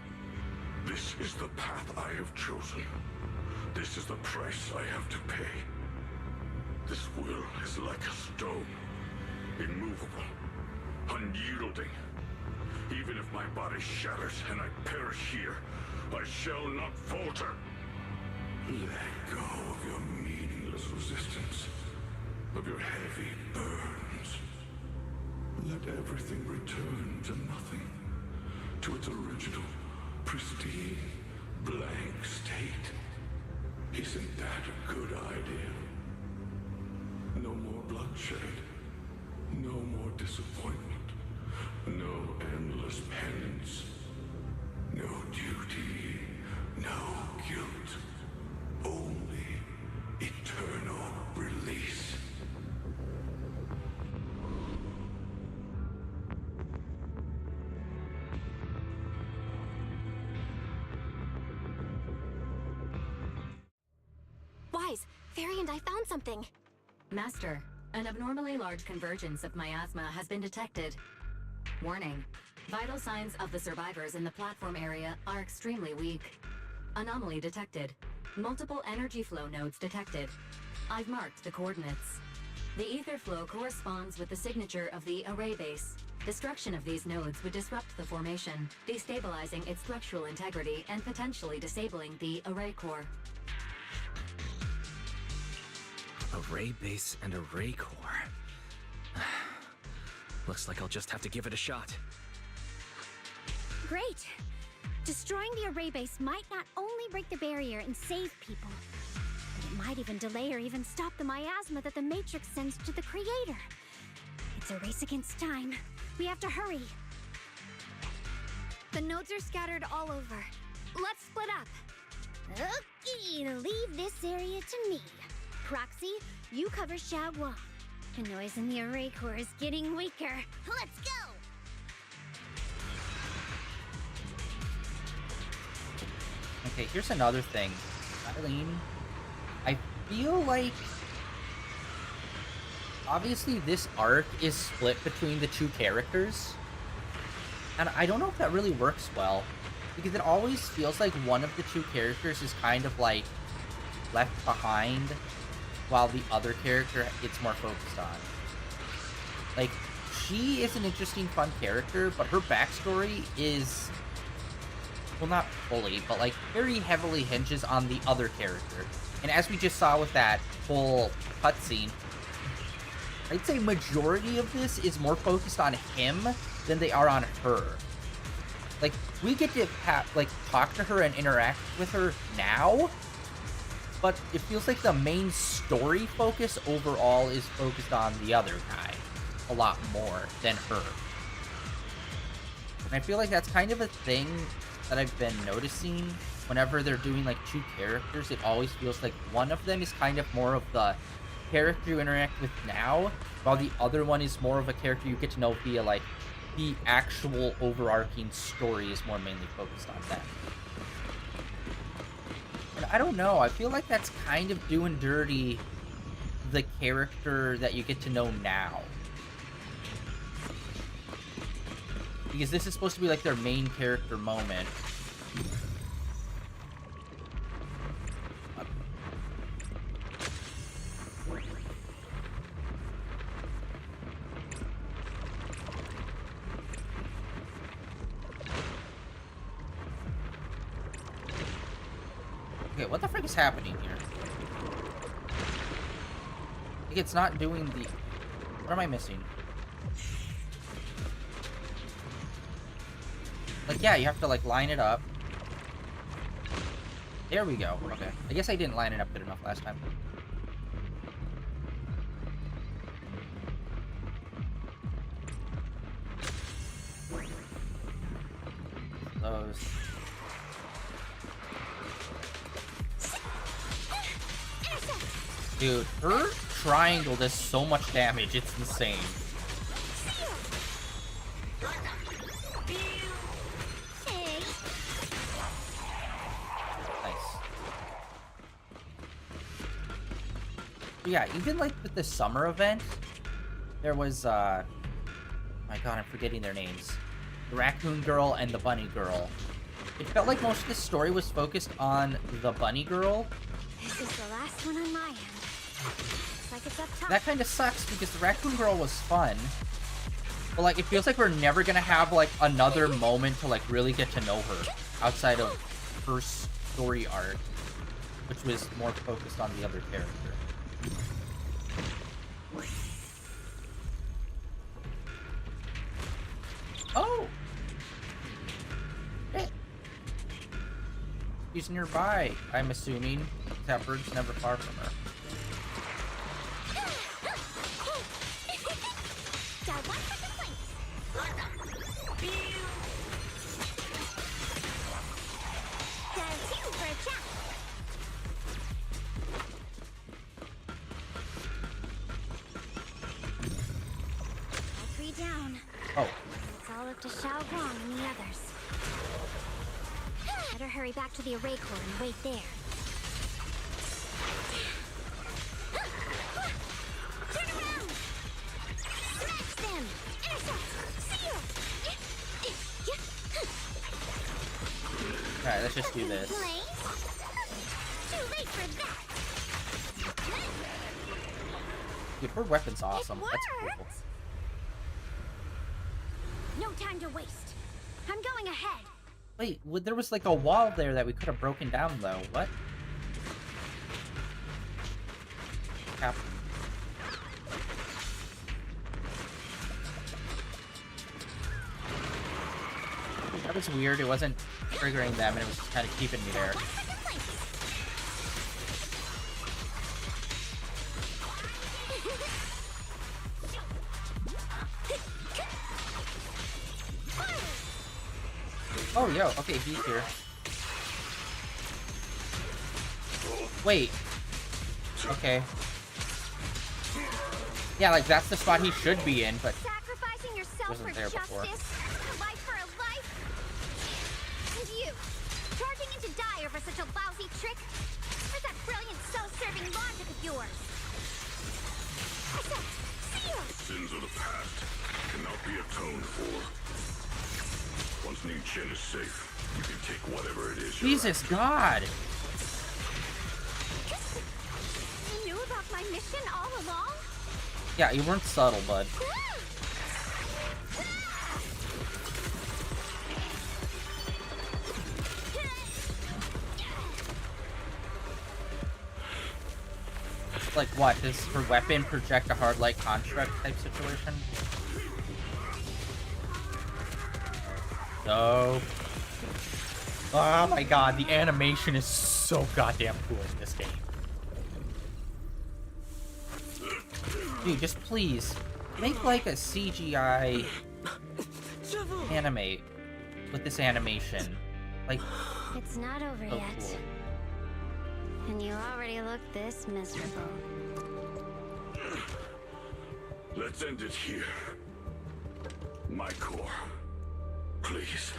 this is the path I have chosen. This is the price I have to pay. This will is like a stone, immovable, unyielding. Even if my body shatters and I perish here, I shall not falter. Let go of your meaningless resistance, of your heavy burdens. Let everything return to nothing, to its original, pristine, blank state. Isn't that a good idea? No more bloodshed, no more disappointment, no endless penance, no duty, no guilt, only eternal release. Wise, Fairy and I found something. Master, an abnormally large convergence of miasma has been detected. Warning. Vital signs of the survivors in the platform area are extremely weak. Anomaly detected. Multiple energy flow nodes detected. I've marked the coordinates. The ether flow corresponds with the signature of the array base. Destruction of these nodes would disrupt the formation, destabilizing its structural integrity and potentially disabling the array core. Array base and array core. Looks like I'll just have to give it a shot. Great! Destroying the array base might not only break the barrier and save people, but it might even delay or even stop the miasma that the Matrix sends to the Creator. It's a race against time. We have to hurry. The nodes are scattered all over. Let's split up. Okay, leave this area to me. Proxy, you cover Xiaoguang. The noise in the array core is getting weaker. Let's go! Okay, here's another thing. Eileen, I feel like obviously this arc is split between the two characters, and I don't know if that really works well, because it always feels like one of the two characters is kind of like left behind while the other character gets more focused on. Like, she is an interesting, fun character, but her backstory is, well, not fully, but like very heavily hinges on the other character. And as we just saw with that whole cutscene, I'd say majority of this is more focused on him than they are on her. Like, we get to talk to her and interact with her now, but it feels like the main story focus overall is focused on the other guy a lot more than her. And I feel like that's kind of a thing that I've been noticing whenever they're doing like two characters. It always feels like one of them is kind of more of the character you interact with now, while the other one is more of a character you get to know via like the actual overarching story is more mainly focused on them. And I don't know, I feel like that's kind of doing dirty the character that you get to know now. Because this is supposed to be like their main character moment. Okay, what the frick is happening here? Like, it's not doing the... What am I missing? Like, yeah, you have to, like, line it up. There we go. Okay. I guess I didn't line it up good enough last time. Those... Dude, her triangle does so much damage, it's insane. Nice. Yeah, even like with the summer event, there was, oh my god, I'm forgetting their names. The raccoon girl and the bunny girl. It felt like most of the story was focused on the bunny girl. This is the last one on my end. Looks like it's up top. That kind of sucks because the raccoon girl was fun, but like it feels like we're never gonna have like another moment to like really get to know her outside of her story arc, which was more focused on the other character. Oh! Hey. She's nearby, I'm assuming. That bird's never far from her. Down. Oh. It's all up to Xiaoguang and the others. Better hurry back to the array core and wait there. Turn around! Smash them! Intercept! Seal! Alright, let's just do this. Too late for that! Dude, her weapon's awesome. That's cool. No time to waste. I'm going ahead. Wait, there was like a wall there that we could have broken down, though. What? Happened? That was weird. It wasn't triggering them, and it was just kind of keeping me there. Oh, yo, okay, he's here. Wait. Okay. Yeah, like, that's the spot he should be in, but Sacrificing yourself wasn't for there justice, before. a life for a life. And you, charging into die over such a lousy trick? Where's that brilliant self-serving logic of yours? I said, see ya! Sins of the past cannot be atoned for. Once Ning Chen is safe, you can take whatever it is. Jesus God! You knew about my mission all along? Yeah, you weren't subtle, bud. Like what? Does her weapon project a hard light construct type situation? No. Oh my god, the animation is so goddamn cool in this game. Dude, just please make like a CGI anime with this animation. Like, It's not over so yet. cool. And you already look this miserable. Let's end it here. My core. Please.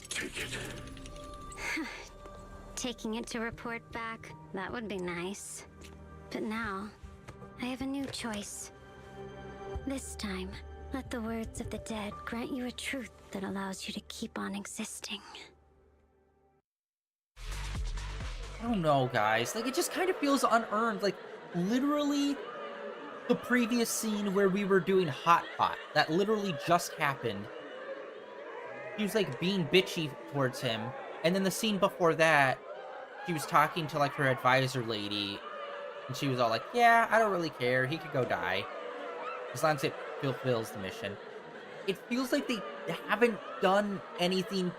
Take it. Taking it to report back, that would be nice. But now, I have a new choice. This time, let the words of the dead grant you a truth that allows you to keep on existing. I don't know, guys. Like, it just kind of feels unearned. Like, literally, the previous scene where we were doing Hot Pot, that literally just happened. He was, like, being bitchy towards him. And then the scene before that, she was talking to, like, her advisor lady. And she was all like, yeah, I don't really care. He could go die. As long as it fulfills the mission. It feels like they haven't done anything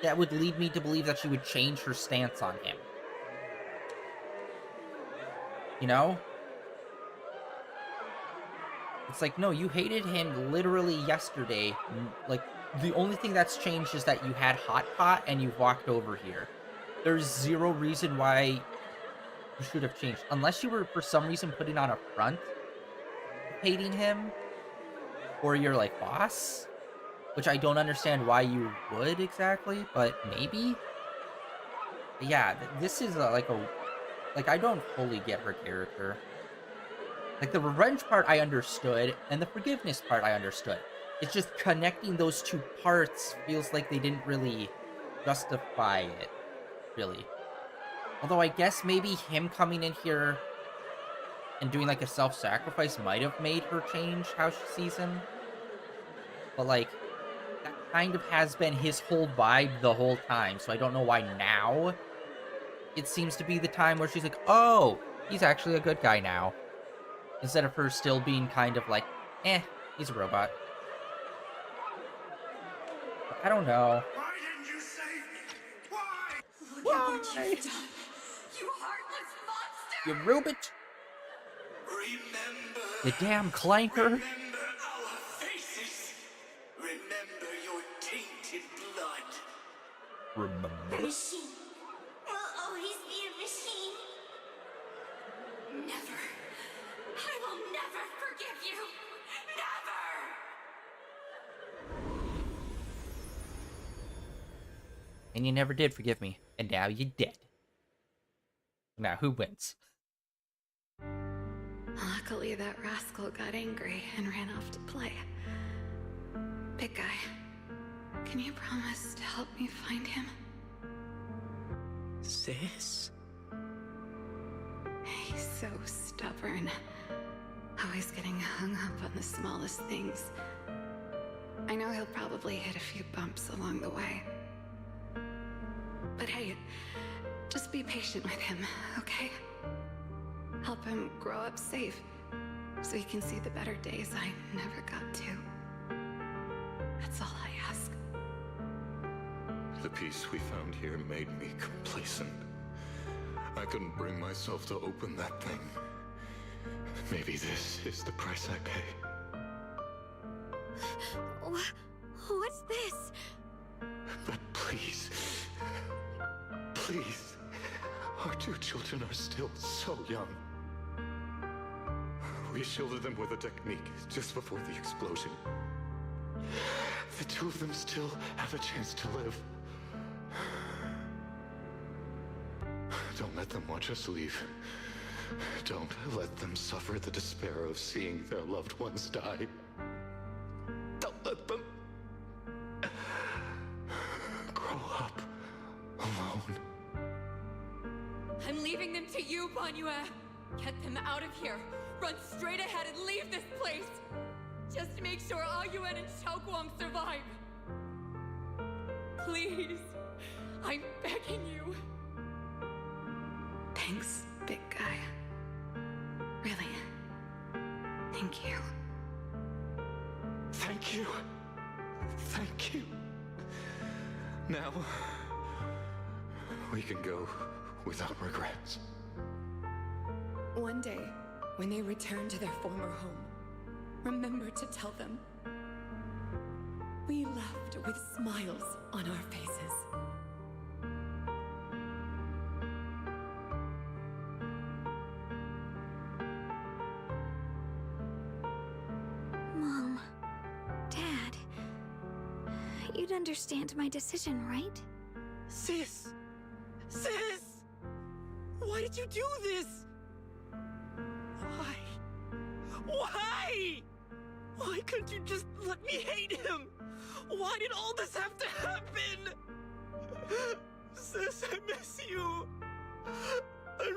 that would lead me to believe that she would change her stance on him. You know? It's like, no, you hated him literally yesterday. Like, the only thing that's changed is that you had Hot Pot and you walked over here. There's zero reason why you should have changed. Unless you were, for some reason, putting on a front of hating him. Or your, like, boss. Which I don't understand why you would exactly, but maybe? But yeah, this is like, I don't fully get her character. Like, the revenge part I understood, and the forgiveness part I understood. It's just connecting those two parts feels like they didn't really justify it, really. Although I guess maybe him coming in here and doing, like, a self-sacrifice might have made her change how she sees him. But, like, that kind of has been his whole vibe the whole time, so I don't know why now it seems to be the time where she's like, oh, he's actually a good guy now. Instead of her still being kind of like, eh, he's a robot. But I don't know. Why didn't you save me? Why? Look at what you've done. You heartless monster! You robot. Remember. The damn clanker. Remember our faces. Remember your tainted blood. Remember. Machine will always be a machine. Never. I will never forgive you. Never! And you never did forgive me. And now you're dead. Now, who wins? Luckily, that rascal got angry and ran off to play. Big guy, can you promise to help me find him? Sis? He's so stubborn. Always getting hung up on the smallest things. I know he'll probably hit a few bumps along the way. But hey, just be patient with him, okay? Help him grow up safe, so he can see the better days I never got to. That's all I ask. The peace we found here made me complacent. I couldn't bring myself to open that thing. Maybe this is the price I pay. What's this? But please, please, our two children are still so young. We shielded them with a technique just before the explosion. The two of them still have a chance to live. Don't let them watch us leave. Don't let them suffer the despair of seeing their loved ones die. Don't let them grow up alone. I'm leaving them to you, Banyue. Get them out of here. Run straight ahead and leave this place. Just to make sure Ayuen and Xiaoguang survive. Please. I'm begging you. Thanks, big guy. Really. Thank you. Thank you. Thank you. Now, we can go without regrets. One day, when they return to their former home, remember to tell them we left with smiles on our faces. Mom, Dad, you'd understand my decision, right? Sis! Sis! Why did you do this? Why? Why? Why couldn't you just let me hate him? Why did all this have to happen? Sis, I miss you. I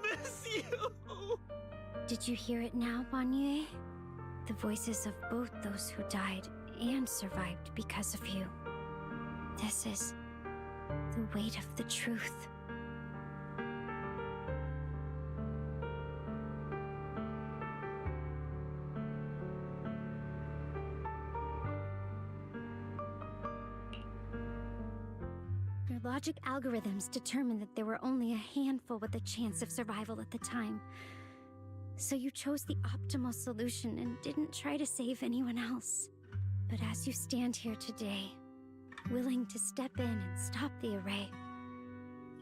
miss you. Did you hear it now, Banyue? The voices of both those who died and survived because of you. This is the weight of the truth. Your logic algorithms determined that there were only a handful with a chance of survival at the time. So you chose the optimal solution and didn't try to save anyone else. But as you stand here today, willing to step in and stop the array,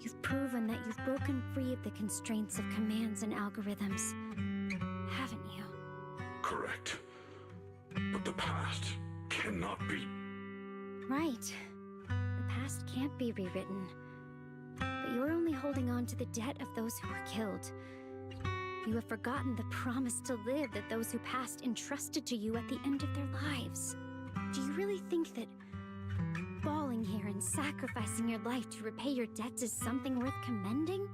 you've proven that you've broken free of the constraints of commands and algorithms, haven't you? Correct. But the past cannot be. Right. The past can't be rewritten. But you're only holding on to the debt of those who were killed. You have forgotten the promise to live that those who passed entrusted to you at the end of their lives. Do you really think that falling here and sacrificing your life to repay your debts is something worth commending?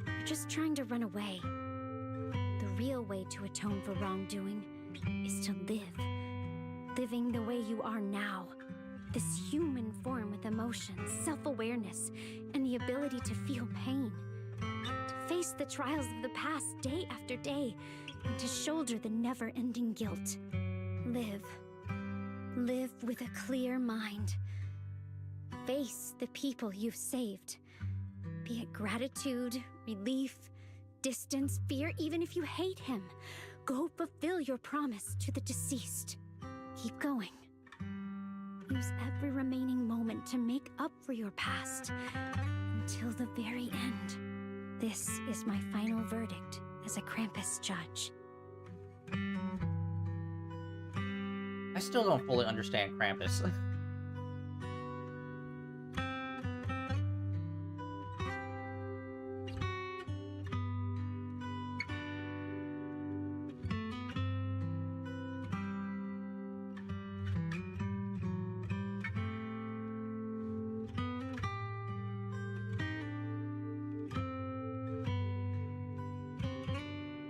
You're just trying to run away. The real way to atone for wrongdoing is to live. Living the way you are now. This human form with emotions, self-awareness, and the ability to feel pain. To face the trials of the past day after day, and to shoulder the never-ending guilt. Live. Live with a clear mind. Face the people you've saved. Be it gratitude, relief, distance, fear, even if you hate him. Go fulfill your promise to the deceased. Keep going. Use every remaining moment to make up for your past. Until the very end. This is my final verdict as a Krampus judge. I still don't fully understand Krampus.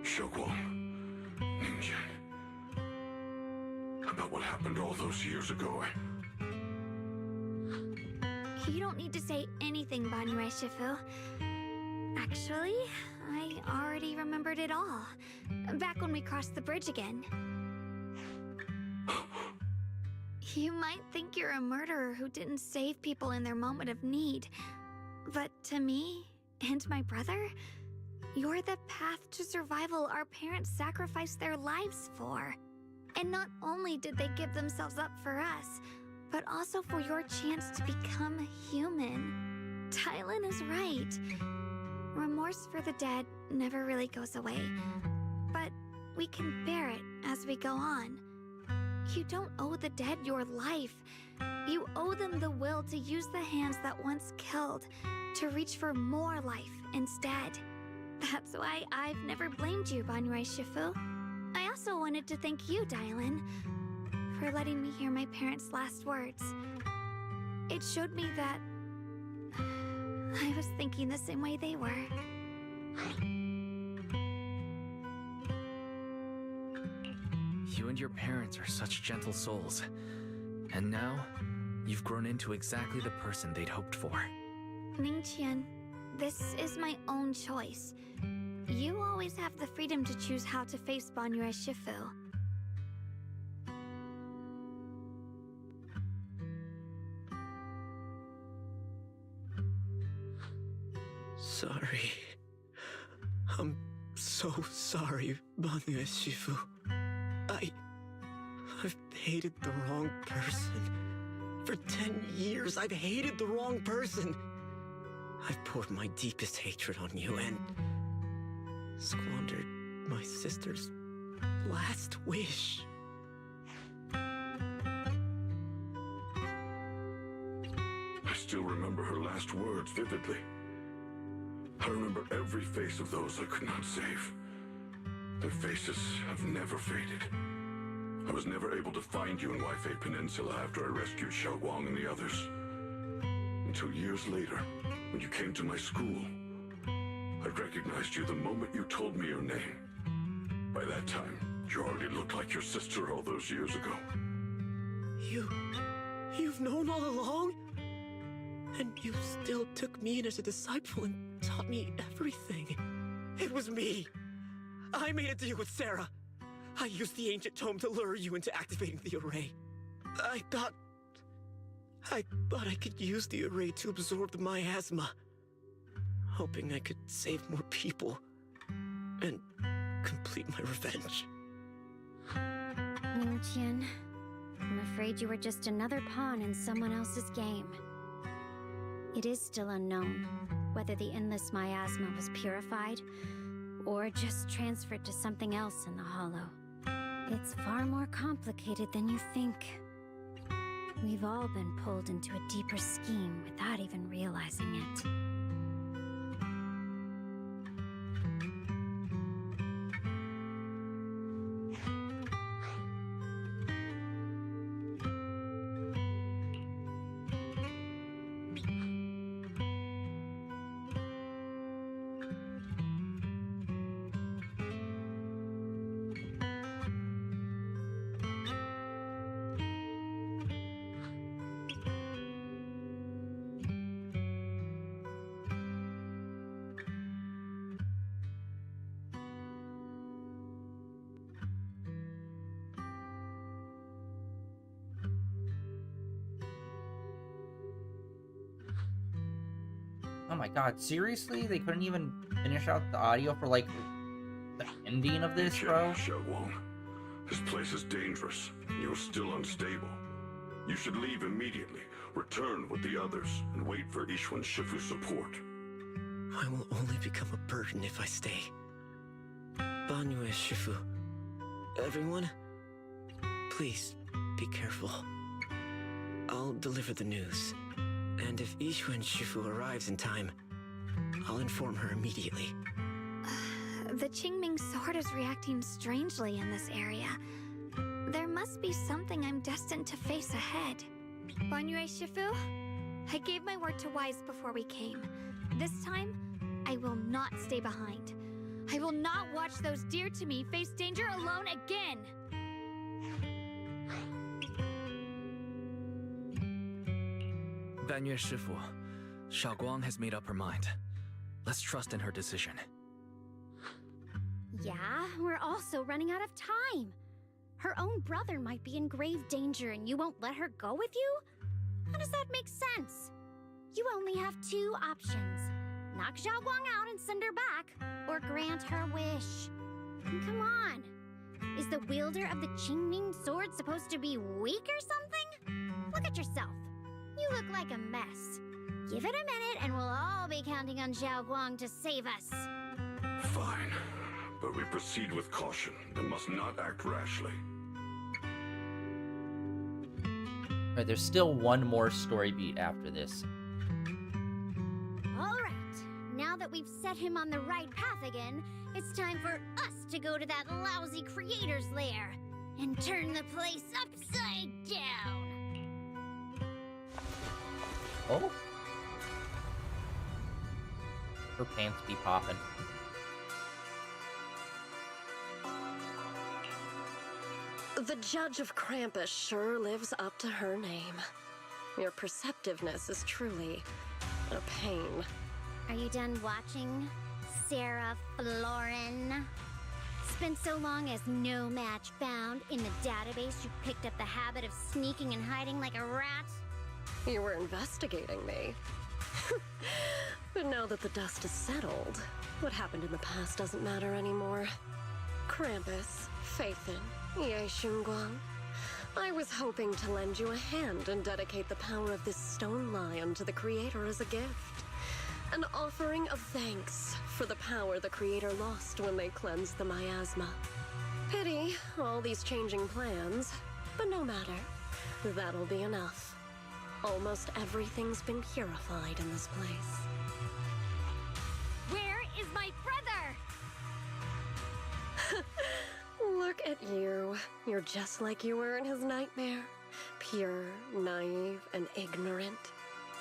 Xiaoguang, Ningyan. About what happened. happened all those years ago. You don't need to say anything, Banyue Shifu. Actually, I already remembered it all. Back when we crossed the bridge again. You might think you're a murderer who didn't save people in their moment of need. But to me, and my brother, you're the path to survival our parents sacrificed their lives for. And not only did they give themselves up for us, but also for your chance to become human. Tylan is right. Remorse for the dead never really goes away, but we can bear it as we go on. You don't owe the dead your life. You owe them the will to use the hands that once killed to reach for more life instead. That's why I've never blamed you, Banyue Shifu. I also wanted to thank you, Dylan, for letting me hear my parents' last words. It showed me that I was thinking the same way they were. You and your parents are such gentle souls. And now, you've grown into exactly the person they'd hoped for. Ningqian, this is my own choice. You always have the freedom to choose how to face Banyue Shifu. Sorry. I'm so sorry, Banyue Shifu. I've hated the wrong person. For 10 years, I've hated the wrong person. I've poured my deepest hatred on you and squandered my sister's last wish. I still remember her last words vividly. I remember every face of those I could not save. Their faces have never faded. I was never able to find you in Waifei Peninsula after I rescued Xiaoguang and the others. Until years later, when you came to my school, I recognized you the moment you told me your name. By that time, you already looked like your sister all those years ago. You've known all along? And you still took me in as a disciple and taught me everything. It was me. I made a deal with Sarah. I used the ancient tome to lure you into activating the array. I thought I could use the array to absorb the miasma, hoping I could save more people and complete my revenge. Ningqian, I'm afraid you were just another pawn in someone else's game. It is still unknown whether the endless miasma was purified or just transferred to something else in the Hollow. It's far more complicated than you think. We've all been pulled into a deeper scheme without even realizing it. Oh my god, seriously? They couldn't even finish out the audio for, like, the ending of this, bro? Xiaoguang, this place is dangerous. You're still unstable. You should leave immediately, return with the others, and wait for Ishwan Shifu's support. I will only become a burden if I stay. Banyue Shifu, everyone, please be careful. I'll deliver the news. And if Ishwan Shifu arrives in time, I'll inform her immediately. The Qingming sword is reacting strangely in this area. There must be something I'm destined to face ahead. Banyue Shifu, I gave my word to Wise before we came. This time, I will not stay behind. I will not watch those dear to me face danger alone again! Banyue Shifu, Xiaoguang has made up her mind. Let's trust in her decision. Yeah, we're also running out of time. Her own brother might be in grave danger and you won't let her go with you? How does that make sense? You only have two options. Knock Xiaoguang out and send her back, or grant her wish. Come on. Is the wielder of the Qingming sword supposed to be weak or something? Look at yourself. You look like a mess. Give it a minute and we'll all be counting on Xiaoguang to save us. Fine, but we proceed with caution and must not act rashly. Alright, there's still one more story beat after this. Alright, now that we've set him on the right path again, it's time for us to go to that lousy creator's lair and turn the place upside down. Oh? Her pants be popping. The Judge of Krampus sure lives up to her name. Your perceptiveness is truly a pain. Are you done watching, Sarah Florin? Spent so long as no match found in the database, you picked up the habit of sneaking and hiding like a rat? You were investigating me. But now that the dust has settled, what happened in the past doesn't matter anymore. Krampus, Faithin, Ye Xunguang. I was hoping to lend you a hand and dedicate the power of this stone lion to the Creator as a gift. An offering of thanks for the power the Creator lost when they cleansed the miasma. Pity, all these changing plans, but no matter. That'll be enough. Almost everything's been purified in this place. Where is my brother? Look at you. You're just like you were in his nightmare. Pure, naive, and ignorant.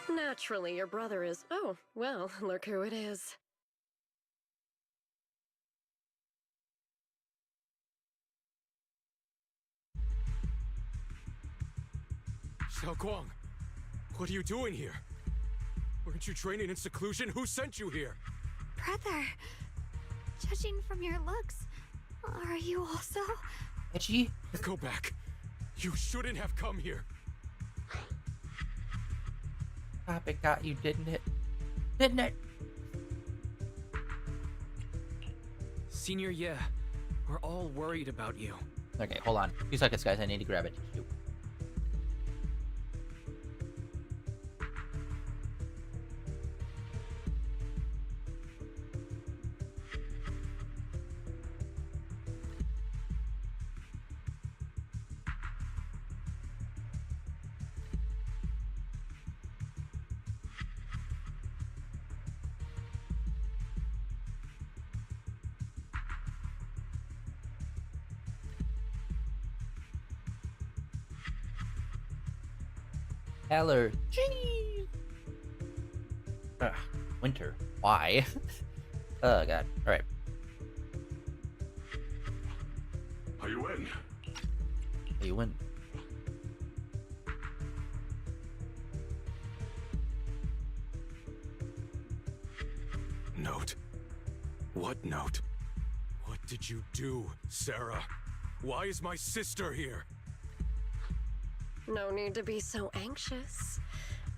Naturally, your brother is... Oh, well, look who it is. Xiaoguang, what are you doing here? Weren't you training in seclusion? Who sent you here? Brother, judging from your looks, are you also? Edgy? Go back. You shouldn't have come here. It got you, didn't it? Didn't it? Senior Ye, we're all worried about you. Okay, hold on. 2 seconds, guys. I need to grab a tissue. Allergies. Ugh, winter. Why? Oh god. All right. Are you in? Are you in? Note. What note? What did you do, Sarah? Why is my sister here? No need to be so anxious.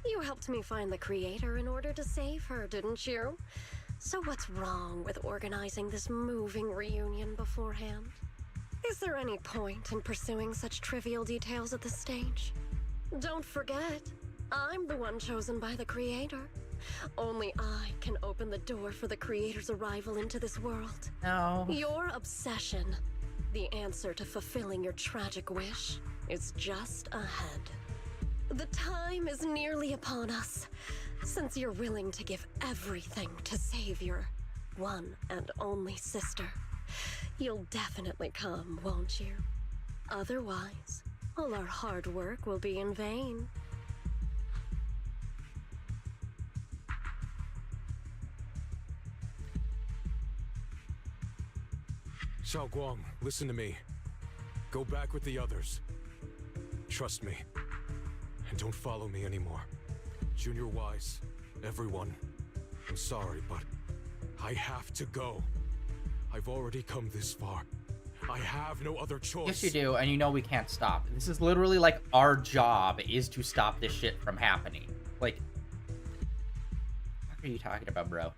You helped me find the Creator in order to save her, didn't you? So what's wrong with organizing this moving reunion beforehand? Is there any point in pursuing such trivial details at this stage? Don't forget, I'm the one chosen by the Creator. Only I can open the door for the Creator's arrival into this world. No. Your obsession, the answer to fulfilling your tragic wish, is just ahead. The time is nearly upon us, since you're willing to give everything to save your one and only sister. You'll definitely come, won't you? Otherwise, all our hard work will be in vain. Xiaoguang, listen to me. Go back with the others. Trust me. And don't follow me anymore. Junior Wise, everyone, I'm sorry, but I have to go. I've already come this far. I have no other choice. Yes, you do, and you know we can't stop. This is literally like our job is to stop this shit from happening. Like, what are you talking about, bro?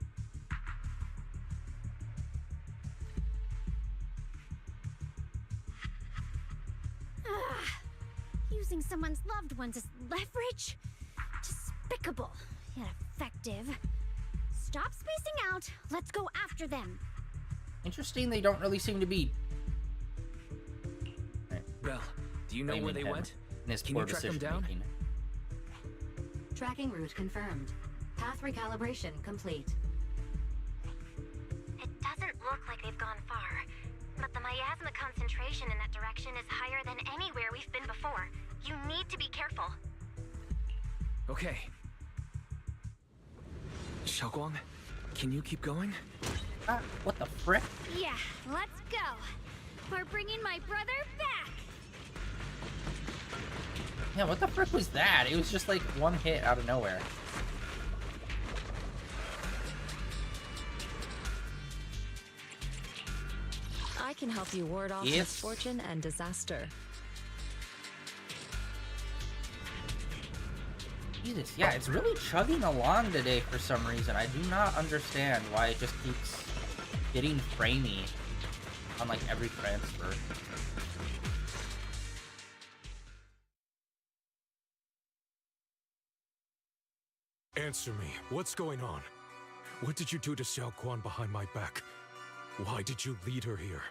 Using someone's loved ones as leverage? Despicable, yet effective. Stop spacing out. Let's go after them. Interesting, they don't really seem to be... Belle, do you know where they went? Can you track them down? Tracking route confirmed. Path recalibration complete. It doesn't look like they've gone far, but the miasma concentration in that direction is higher than anywhere we've been before. You need to be careful. Okay. Xiaoguang, can you keep going? What the frick? Yeah, let's go. We're bringing my brother back. Yeah, what the frick was that? It was just like one hit out of nowhere. I can help you ward off misfortune and disaster. Jesus, yeah, it's really chugging along today for some reason. I do not understand why it just keeps getting framey on like every transfer. Answer me. What's going on? What did you do to Xiaoguang behind my back? Why did you lead her here?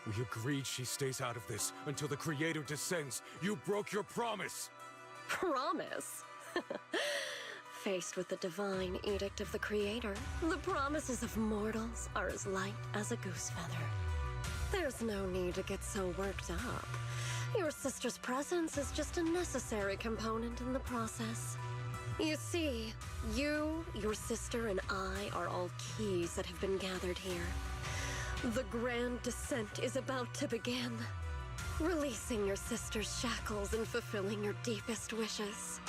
We agreed she stays out of this until the Creator descends. You broke your promise! Promise? Faced with the divine edict of the Creator, the promises of mortals are as light as a goose feather. There's no need to get so worked up. Your sister's presence is just a necessary component in the process. You see, you, your sister, and I are all keys that have been gathered here. The grand descent is about to begin. Releasing your sister's shackles and fulfilling your deepest wishes.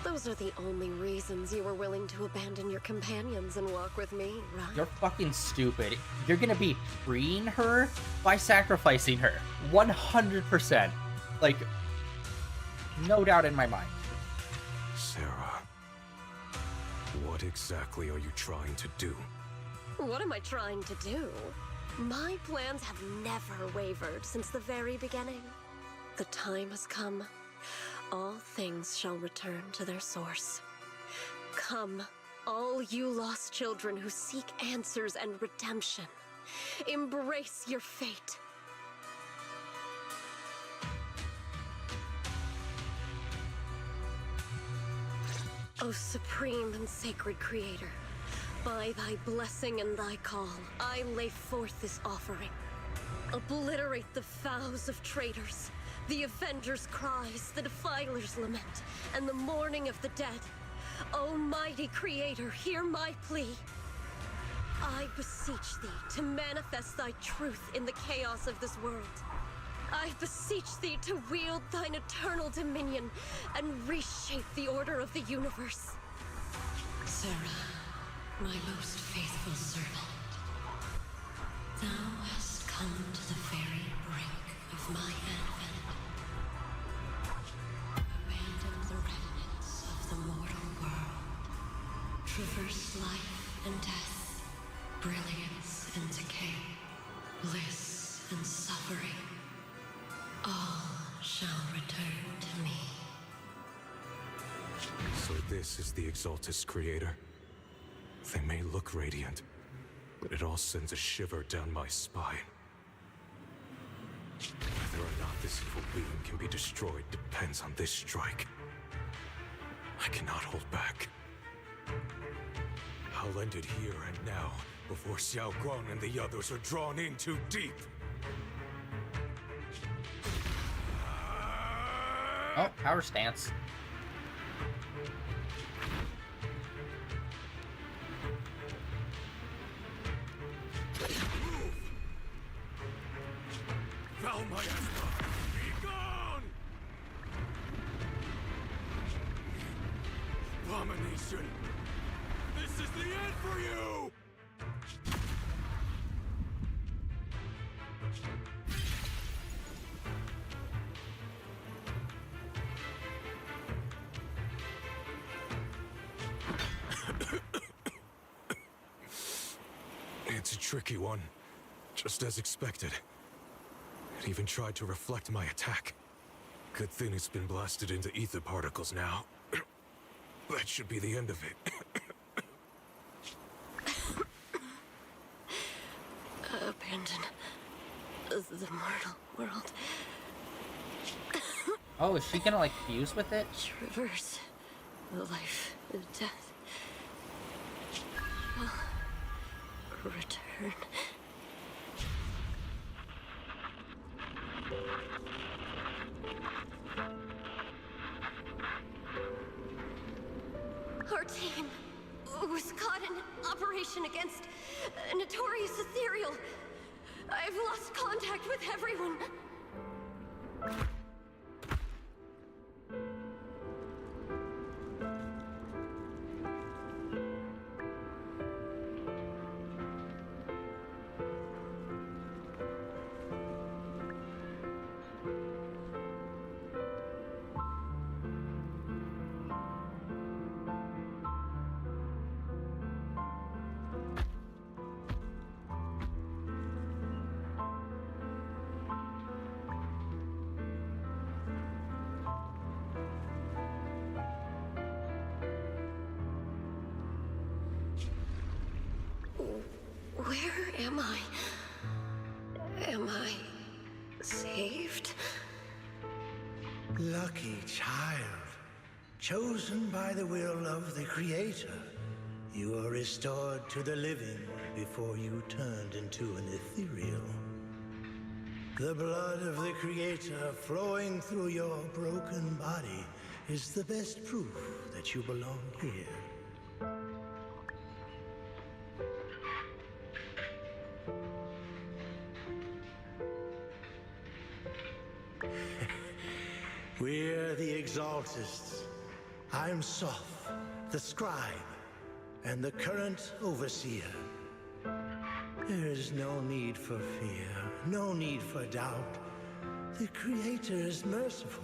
Those are the only reasons you were willing to abandon your companions and walk with me, right? You're fucking stupid. You're gonna be freeing her by sacrificing her. 100%. Like, no doubt in my mind. Sarah, what exactly are you trying to do? What am I trying to do? My plans have never wavered since the very beginning. The time has come. All things shall return to their source. Come, all you lost children who seek answers and redemption. Embrace your fate. O supreme and sacred Creator, by thy blessing and thy call, I lay forth this offering. Obliterate the vows of traitors, the avengers' cries, the defilers' lament, and the mourning of the dead. Almighty Creator, hear my plea. I beseech thee to manifest thy truth in the chaos of this world. I beseech thee to wield thine eternal dominion and reshape the order of the universe. Sarah, my most faithful servant, thou hast come to the very brink of my advent. Abandon the remnants of the mortal world. Traverse life and death, brilliance and decay, bliss and suffering. All shall return to me. So this is the Exaltus Creator. They may look radiant, but it all sends a shiver down my spine. Whether or not this evil being can be destroyed depends on this strike. I cannot hold back. I'll end it here and now, before Xiaoguang and the others are drawn in too deep. Oh, power stance. Val Miasma, be gone! Abomination! This is the end for you! It's a tricky one, just as expected. It even tried to reflect my attack. Good thing it's been blasted into ether particles now. That should be the end of it. Abandon the mortal world. Oh, is she gonna like fuse with it? Traverse life, death. Return. Our team was caught in operation against a notorious Ethereal. I've lost contact with everyone. Where am I? Am I saved? Lucky child, chosen by the will of the Creator. You are restored to the living before you turned into an Ethereal. The blood of the Creator flowing through your broken body is the best proof that you belong here. We're the Exaltists. I'm Soph, the Scribe, and the current Overseer. There is no need for fear, no need for doubt. The Creator is merciful.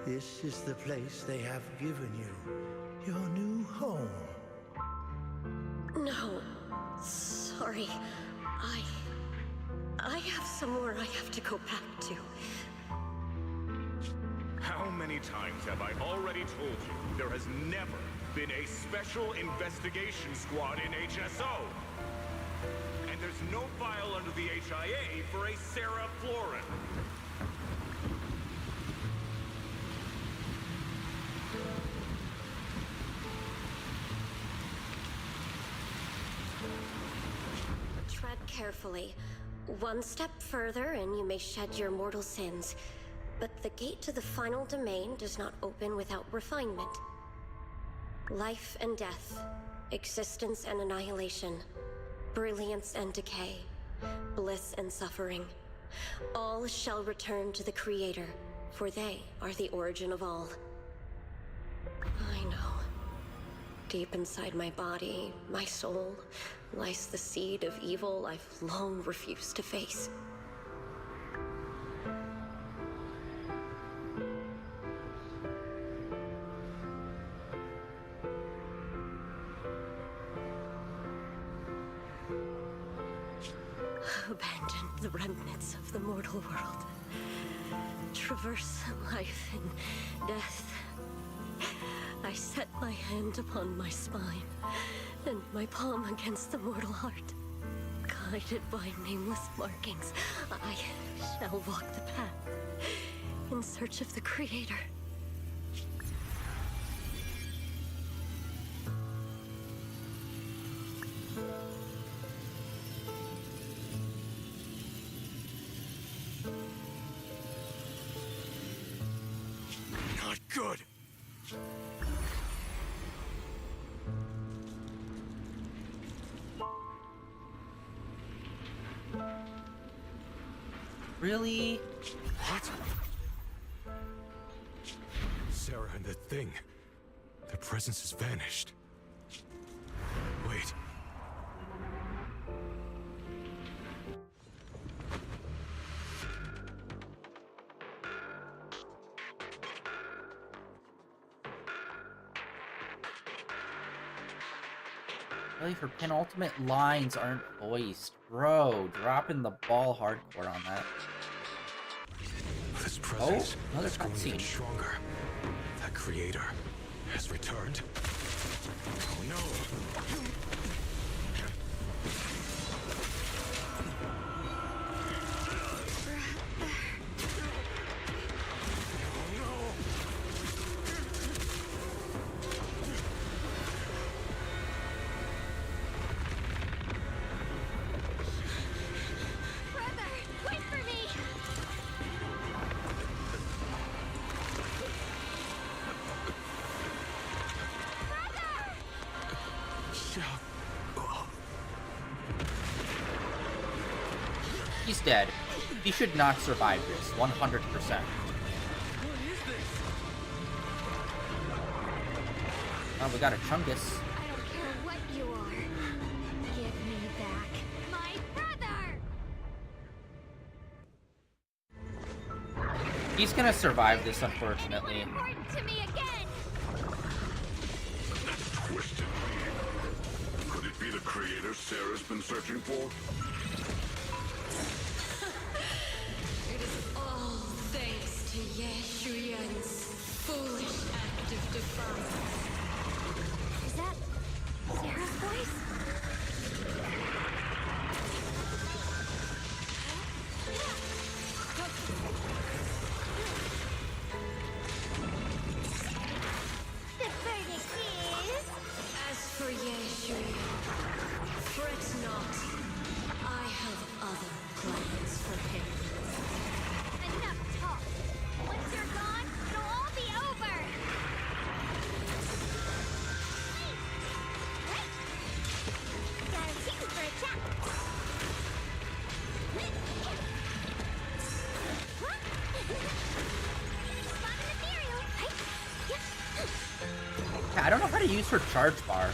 This is the place they have given you, your new home. No, sorry. I have somewhere I have to go back to. How many times have I already told you there has never been a special investigation squad in HSO? And there's no file under the HIA for a Sarah Florin. Tread carefully. One step further and you may shed your mortal sins. But the gate to the final domain does not open without refinement. Life and death, existence and annihilation, brilliance and decay, bliss and suffering. All shall return to the Creator, for they are the origin of all. I know. Deep inside my body, my soul, lies the seed of evil I've long refused to face. Abandon the remnants of the mortal world. Traverse life and death. I set my hand upon my spine, and my palm against the mortal heart. Guided by nameless markings, I shall walk the path, in search of the Creator. Not good! Really? What? Sarah and the thing. Their presence has vanished. Wait. Really, her penultimate lines aren't voiced. Bro, dropping the ball hardcore on that. This presence another is growing even cutscene. stronger. That creator has returned. Oh no! Brother, wait for me! He's dead. He should not survive this, 100%. Oh, we got a Chungus. I don't care what you are. Give me back my brother! He's gonna survive this, unfortunately. Important to me again! Twisted being. Could it be the creator Sarah's been searching for? It is all thanks to Yeshuyan's foolish act of defiance. Is that Sarah's voice? The verdict is... As for Yeshuyan, fret not. I have other plans for him. Enough talk. Once you're gone, it'll all be over. Wait. Got a ticket for a chat. Spot an Ethereal. Yeah, I don't know how to use her charge bar.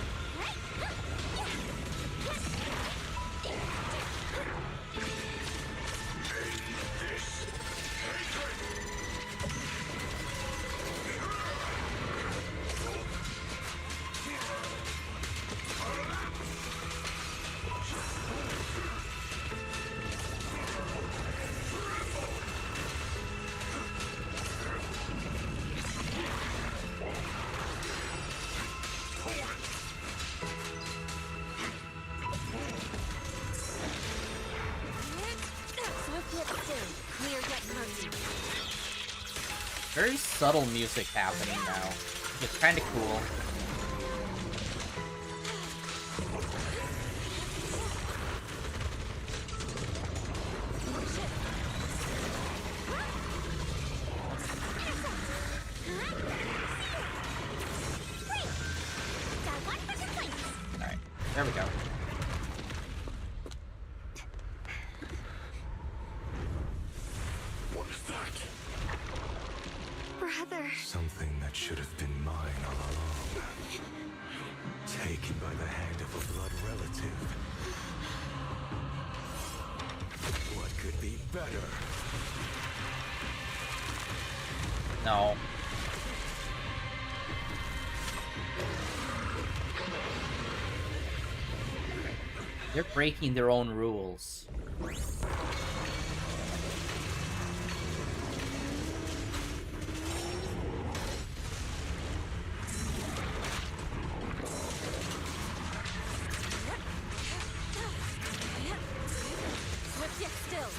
Clear yet mercy. Very subtle music happening now. It's kind of cool. Alright, there we go. What is that? Brother. Something that should have been mine all along. Taken by the hand of a blood relative. What could be better? No. They're breaking their own rules. What's yet still?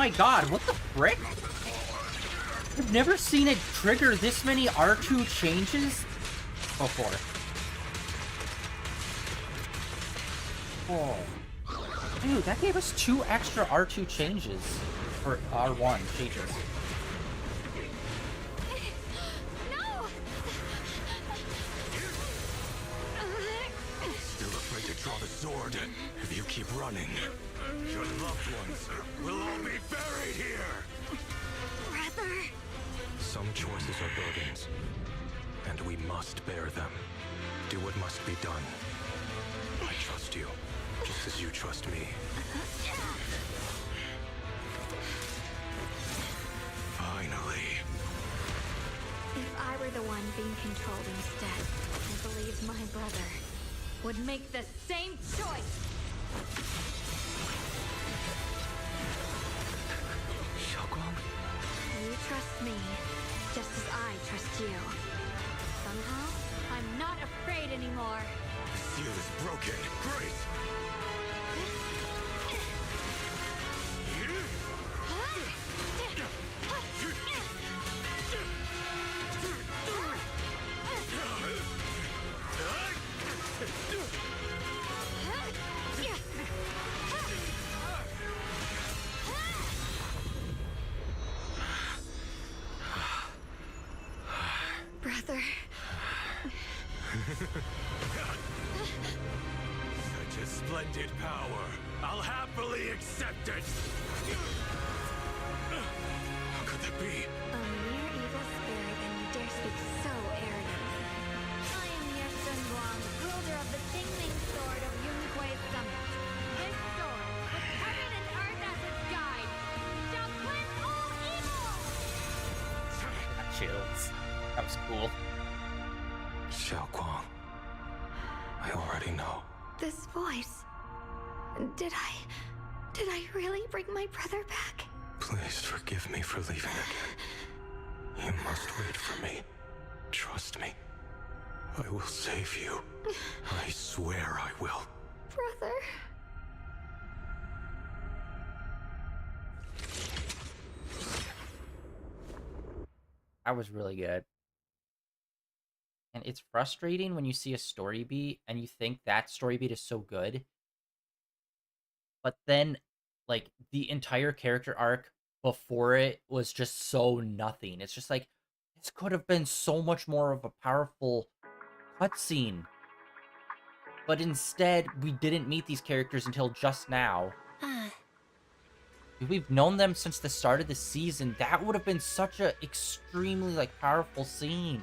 my god, what the frick? I've never seen it trigger this many R2 changes before. Oh. Dude, that gave us 2 extra R2 changes. Or R1 changes. No! Still afraid to draw the sword? If you keep running, your loved ones will all be buried here! Brother! Some choices are burdens, and we must bear them. Do what must be done. I trust you, just as you trust me. Finally. If I were the one being controlled instead, I believe my brother would make the same choice. Xiaoguang? You trust me, just as I trust you. Somehow, I'm not afraid anymore. The seal is broken. Great! Brother. Such a splendid power. I'll happily accept it. How could that be? A mere evil spirit, and you dare speak so arrogantly. I am your Sun Guang, wielder of the Tingling Sword of Yunkui's summit. This sword, with heaven and earth as its guide, shall cleanse all evil! Got chills. That was cool. Xiaoguang. I already know. This voice. Did I really bring my brother back? Please forgive me for leaving again. You must wait for me. Trust me. I will save you. I swear I will. Brother. That was really good. And it's frustrating when you see a story beat and you think that story beat is so good. But then, like, the entire character arc before it was just so nothing. It's just like, this could have been so much more of a powerful cutscene. But instead, we didn't meet these characters until just now. If we've known them since the start of the season, that would have been such a extremely, like, powerful scene.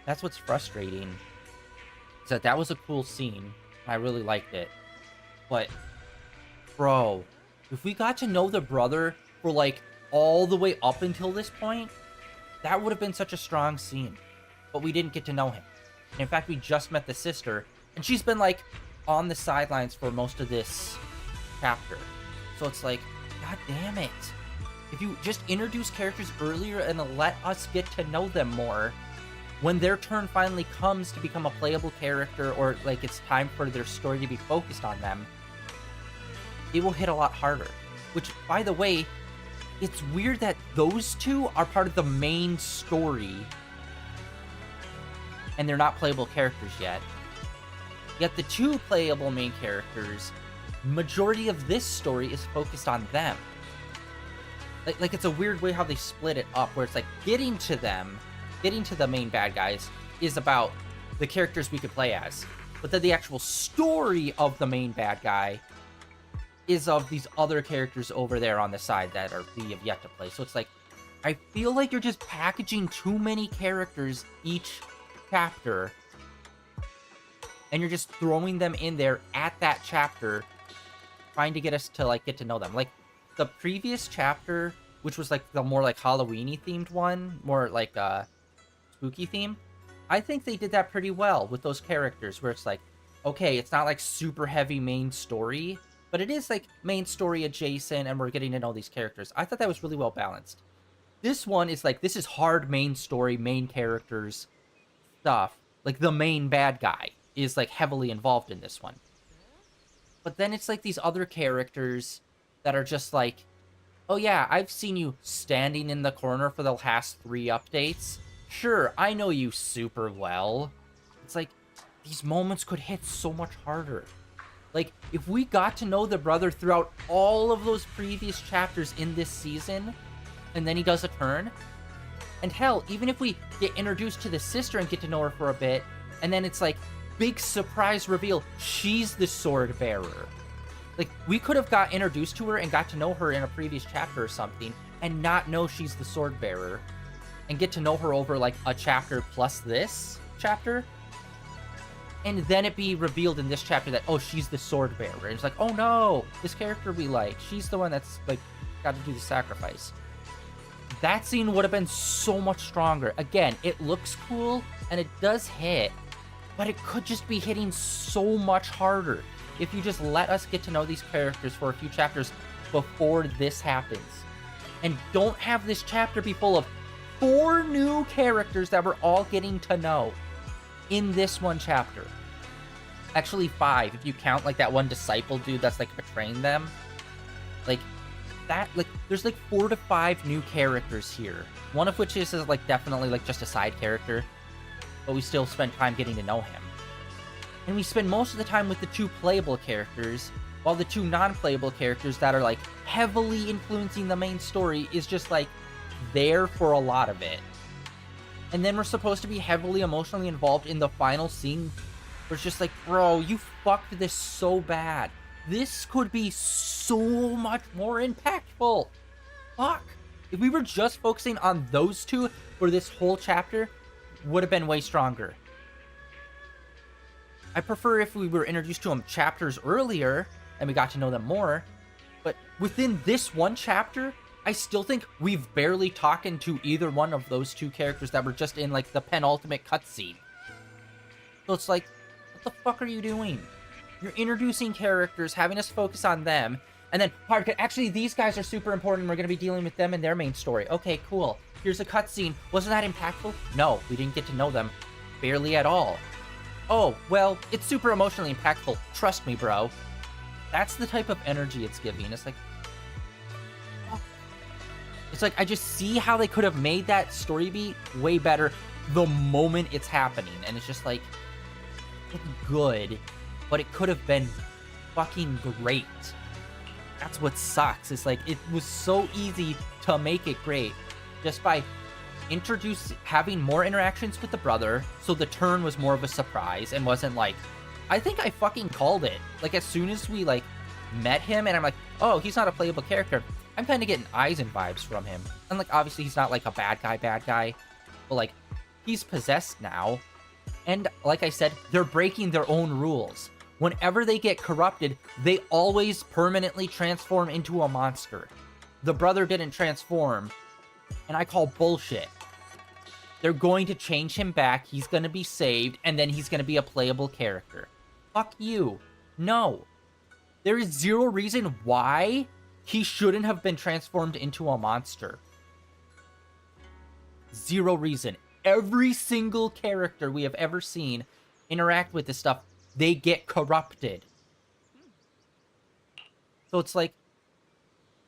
That's what's frustrating. Is that was a cool scene. I really liked it. But, bro, if we got to know the brother for, like, all the way up until this point, that would have been such a strong scene. But we didn't get to know him. And in fact, we just met the sister, and she's been, like, on the sidelines for most of this chapter. So it's like, god damn it. If you just introduce characters earlier and let us get to know them more, when their turn finally comes to become a playable character, or like it's time for their story to be focused on them, it will hit a lot harder. Which, by the way, it's weird that those two are part of the main story and they're not playable characters yet. Yet the 2 playable main characters, majority of this story is focused on them. Like it's a weird way how they split it up, where it's like getting to the main bad guys is about the characters we could play as. But then the actual story of the main bad guy is of these other characters over there on the side that we have yet to play. So it's like, I feel like you're just packaging too many characters each chapter, and you're just throwing them in there at that chapter, trying to get us to, like, get to know them. Like, the previous chapter, which was, like, the more, like, Halloween-y themed one, more, like, spooky theme, I think they did that pretty well with those characters, where it's like, okay, it's not, like, super heavy main story, but it is, like, main story adjacent, and we're getting to know these characters. I thought that was really well balanced. This one is, like, this is hard main story, main characters stuff. Like, the main bad guy is, like, heavily involved in this one. But then it's like these other characters that are just like, oh yeah, I've seen you standing in the corner for the last 3 updates. Sure, I know you super well. It's like, these moments could hit so much harder. Like, if we got to know the brother throughout all of those previous chapters in this season, and then he does a turn, and hell, even if we get introduced to the sister and get to know her for a bit, and then it's like, big surprise reveal, she's the sword bearer. Like, we could have got introduced to her and got to know her in a previous chapter or something, and not know she's the sword bearer, and get to know her over, like, a chapter plus this chapter, and then it be revealed in this chapter that, oh, she's the sword bearer. And it's like, oh no, this character we like, she's the one that's, like, got to do the sacrifice. That scene would have been so much stronger. Again, it looks cool, and it does hit, but it could just be hitting so much harder if you just let us get to know these characters for a few chapters before this happens. And don't have this chapter be full of 4 new characters that we're all getting to know in this one chapter. Actually 5, if you count like that one disciple dude that's like betraying them. Like that, like there's like 4 to 5 new characters here. One of which is like definitely like just a side character, but we still spend time getting to know him. And we spend most of the time with the 2 playable characters, while the 2 non-playable characters that are like heavily influencing the main story is just like there for a lot of it. And then we're supposed to be heavily emotionally involved in the final scene where it's just like, bro, you fucked this so bad. This could be so much more impactful. Fuck. If we were just focusing on those 2 for this whole chapter, would have been way stronger. I prefer if we were introduced to them chapters earlier and we got to know them more. But within this one chapter, I still think we've barely talked to either one of those 2 characters that were just in, like, the penultimate cutscene. So it's like, what the fuck are you doing? You're introducing characters, having us focus on them, and then, actually, these guys are super important, we're going to be dealing with them in their main story. Okay, cool. Here's a cutscene. Wasn't that impactful? No, we didn't get to know them. Barely at all. Oh, well, it's super emotionally impactful. Trust me, bro. That's the type of energy it's giving. It's like, I just see how they could have made that story beat way better the moment it's happening. And it's just like, it's good, but it could have been fucking great. That's what sucks. It's like, it was so easy to make it great just by having more interactions with the brother, so the turn was more of a surprise and wasn't like, I think I fucking called it. Like, as soon as we, like, met him and I'm like, oh, he's not a playable character, I'm kind of getting Eisen vibes from him. And, like, obviously he's not, like, a bad guy, but, like, he's possessed now. And, like I said, they're breaking their own rules. Whenever they get corrupted, they always permanently transform into a monster. The brother didn't transform, and I call bullshit. They're going to change him back, he's going to be saved, and then he's going to be a playable character. Fuck you. No. There is 0 reason why he shouldn't have been transformed into a monster. 0 reason. Every single character we have ever seen interact with this stuff, they get corrupted. So it's like,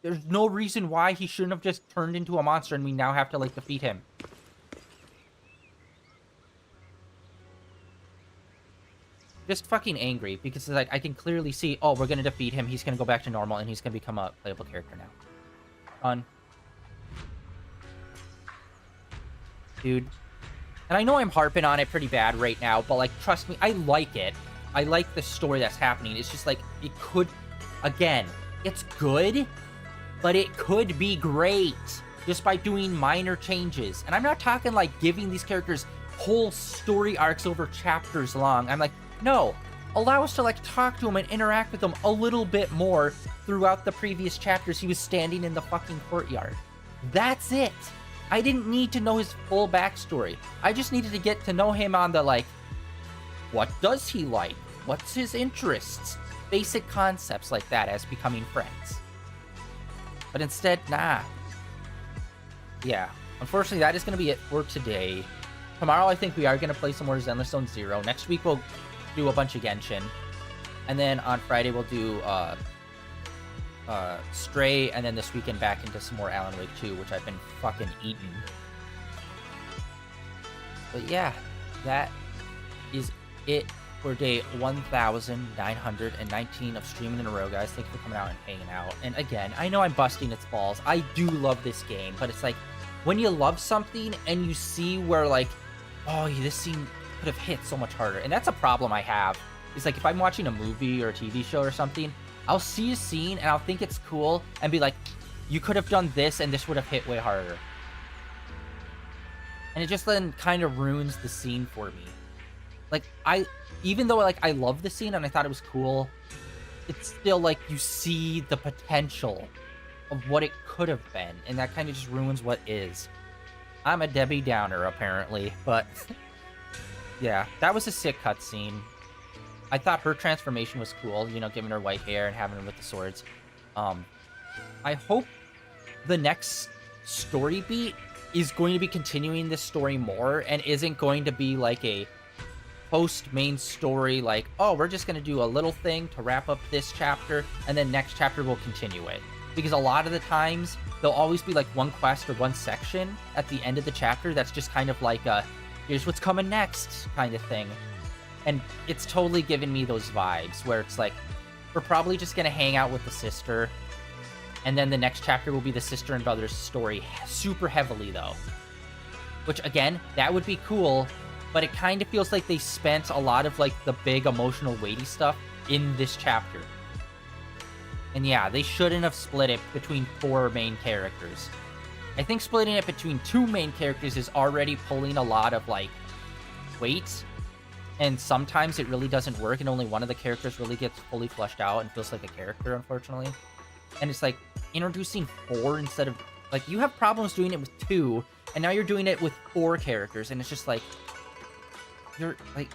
there's no reason why he shouldn't have just turned into a monster and we now have to, like, defeat him. Just fucking angry, because it's like, I can clearly see, oh, we're gonna defeat him, he's gonna go back to normal, and he's gonna become a playable character now. Fun. Dude. And I know I'm harping on it pretty bad right now, but, like, trust me, I like it. I like the story that's happening. It's just, like, it could... Again, it's good, but it could be great just by doing minor changes. And I'm not talking, like, giving these characters whole story arcs over chapters long. I'm like, no, allow us to, like, talk to him and interact with him a little bit more throughout the previous chapters he was standing in the fucking courtyard. That's it. I didn't need to know his full backstory. I just needed to get to know him on the, like, what does he like? What's his interests? Basic concepts like that as becoming friends. But instead, nah. Yeah, unfortunately, that is going to be it for today. Tomorrow, I think we are going to play some more Zenless Zone Zero. Next week, we'll do a bunch of Genshin. And then on Friday we'll do Stray, and then this weekend back into some more Alan Wake 2, which I've been fucking eating. But yeah, that is it for day 1919 of streaming in a row, guys. Thank you for coming out and hanging out. And again, I know I'm busting its balls. I do love this game, but it's like, when you love something and you see where, like, oh, this scene could have hit so much harder. And that's a problem I have. It's like, if I'm watching a movie or a TV show or something, I'll see a scene and I'll think it's cool and be like, you could have done this and this would have hit way harder. And it just then kind of ruins the scene for me. Like, even though, like, I love the scene and I thought it was cool, it's still like you see the potential of what it could have been, and that kind of just ruins what is. I'm a Debbie Downer, apparently, but yeah, that was a sick cutscene. I thought her transformation was cool, you know, giving her white hair and having her with the swords. I hope the next story beat is going to be continuing this story more and isn't going to be like a post-main story, like, oh, we're just going to do a little thing to wrap up this chapter, and then next chapter we'll continue it. Because a lot of the times, there'll always be like one quest or one section at the end of the chapter that's just kind of like a, here's what's coming next kind of thing. And it's totally giving me those vibes where it's like, we're probably just going to hang out with the sister, and then the next chapter will be the sister and brother's story super heavily, though. Which, again, that would be cool, but it kind of feels like they spent a lot of, like, the big emotional weighty stuff in this chapter. And yeah, they shouldn't have split it between 4 main characters. I think splitting it between 2 main characters is already pulling a lot of, like, weight. And sometimes it really doesn't work, and only one of the characters really gets fully fleshed out and feels like a character, unfortunately. And it's like, introducing 4 instead of... Like, you have problems doing it with 2, and now you're doing it with 4 characters, and it's just like... You're, like...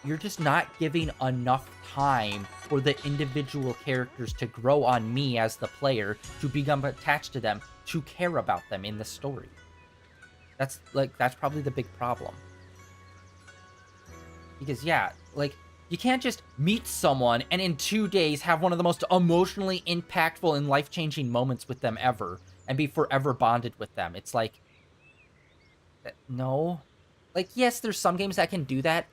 You're just not giving enough time for the individual characters to grow on me as the player, to become attached to them, to care about them in the story. That's probably the big problem. Because, yeah, like, you can't just meet someone and in 2 days have one of the most emotionally impactful and life-changing moments with them ever, and be forever bonded with them. It's like, no. Like, yes, there's some games that can do that.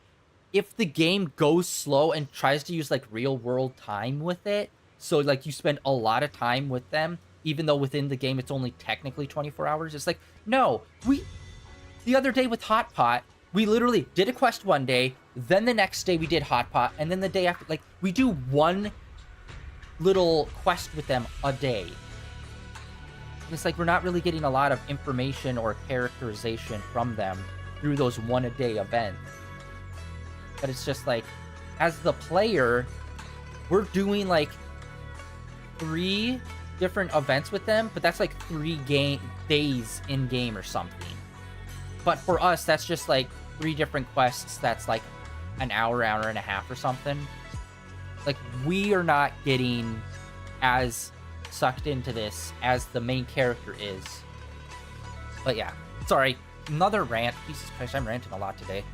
If the game goes slow and tries to use, like, real-world time with it, so, like, you spend a lot of time with them, even though within the game it's only technically 24 hours, it's like, no, the other day with Hot Pot, we literally did a quest one day, then the next day we did Hot Pot, and then the day after, like, we do one little quest with them a day. And it's like, we're not really getting a lot of information or characterization from them through those one-a-day events. But it's just like, as the player, we're doing like 3 different events with them, but that's like 3 days in game or something. But for us, that's just like 3 different quests that's like an hour and a half or something. Like, we are not getting as sucked into this as the main character is. But yeah, sorry, another rant. Jesus Christ, I'm ranting a lot today.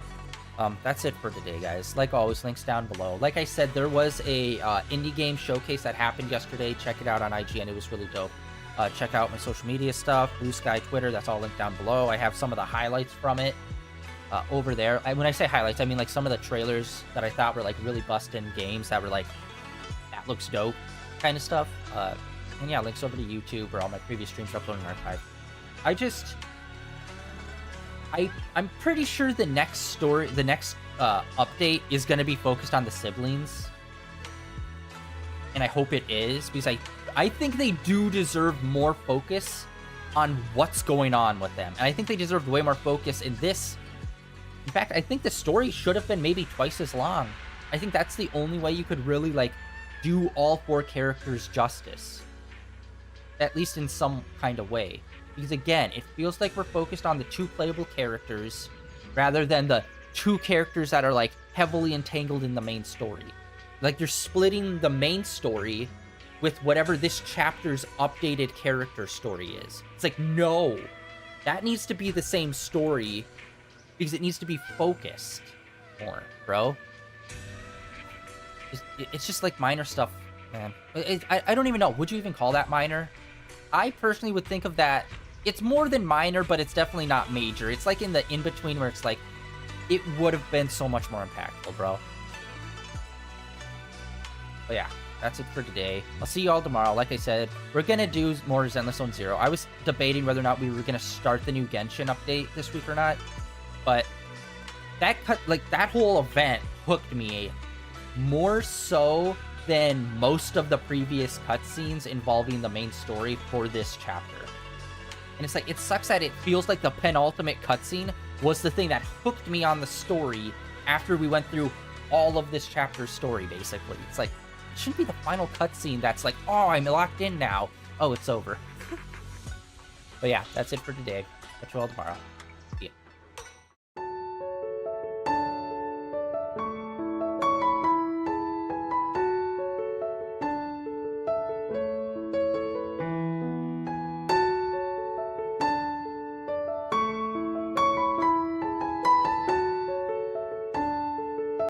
That's it for today, guys. Like always, links down below. Like I said, there was a indie game showcase that happened yesterday. Check it out on IGN. It was really dope. Check out my social media stuff, Blue Sky, Twitter. That's all linked down below. I have some of the highlights from it over there. When I say highlights, I mean like some of the trailers that I thought were like really bustin' games that were like, that looks dope kind of stuff. And yeah, links over to YouTube where all my previous streams are uploaded in archive. I'm pretty sure the next update is going to be focused on the siblings. And I hope it is, because I think they do deserve more focus on what's going on with them. And I think they deserved way more focus in this. In fact, I think the story should have been maybe twice as long. I think that's the only way you could really, like, do all 4 characters justice. At least in some kind of way. Because again, it feels like we're focused on the 2 playable characters rather than the 2 characters that are like heavily entangled in the main story. Like, you're splitting the main story with whatever this chapter's updated character story is. It's like, no, that needs to be the same story because it needs to be focused more, bro. it's just like minor stuff, man. I don't even know. Would you even call that minor? I personally would think of that. It's more than minor, but it's definitely not major. It's like in the in-between where it's like, it would have been so much more impactful, bro. But yeah, that's it for today. I'll see you all tomorrow. Like I said, we're going to do more Zenless Zone Zero. I was debating whether or not we were going to start the new Genshin update this week or not. But that whole event hooked me more so than most of the previous cutscenes involving the main story for this chapter. And it's like, it sucks that it feels like the penultimate cutscene was the thing that hooked me on the story after we went through all of this chapter's story, basically. It's like, it shouldn't be the final cutscene that's like, oh, I'm locked in now. Oh, it's over. But yeah, that's it for today. Catch you all tomorrow.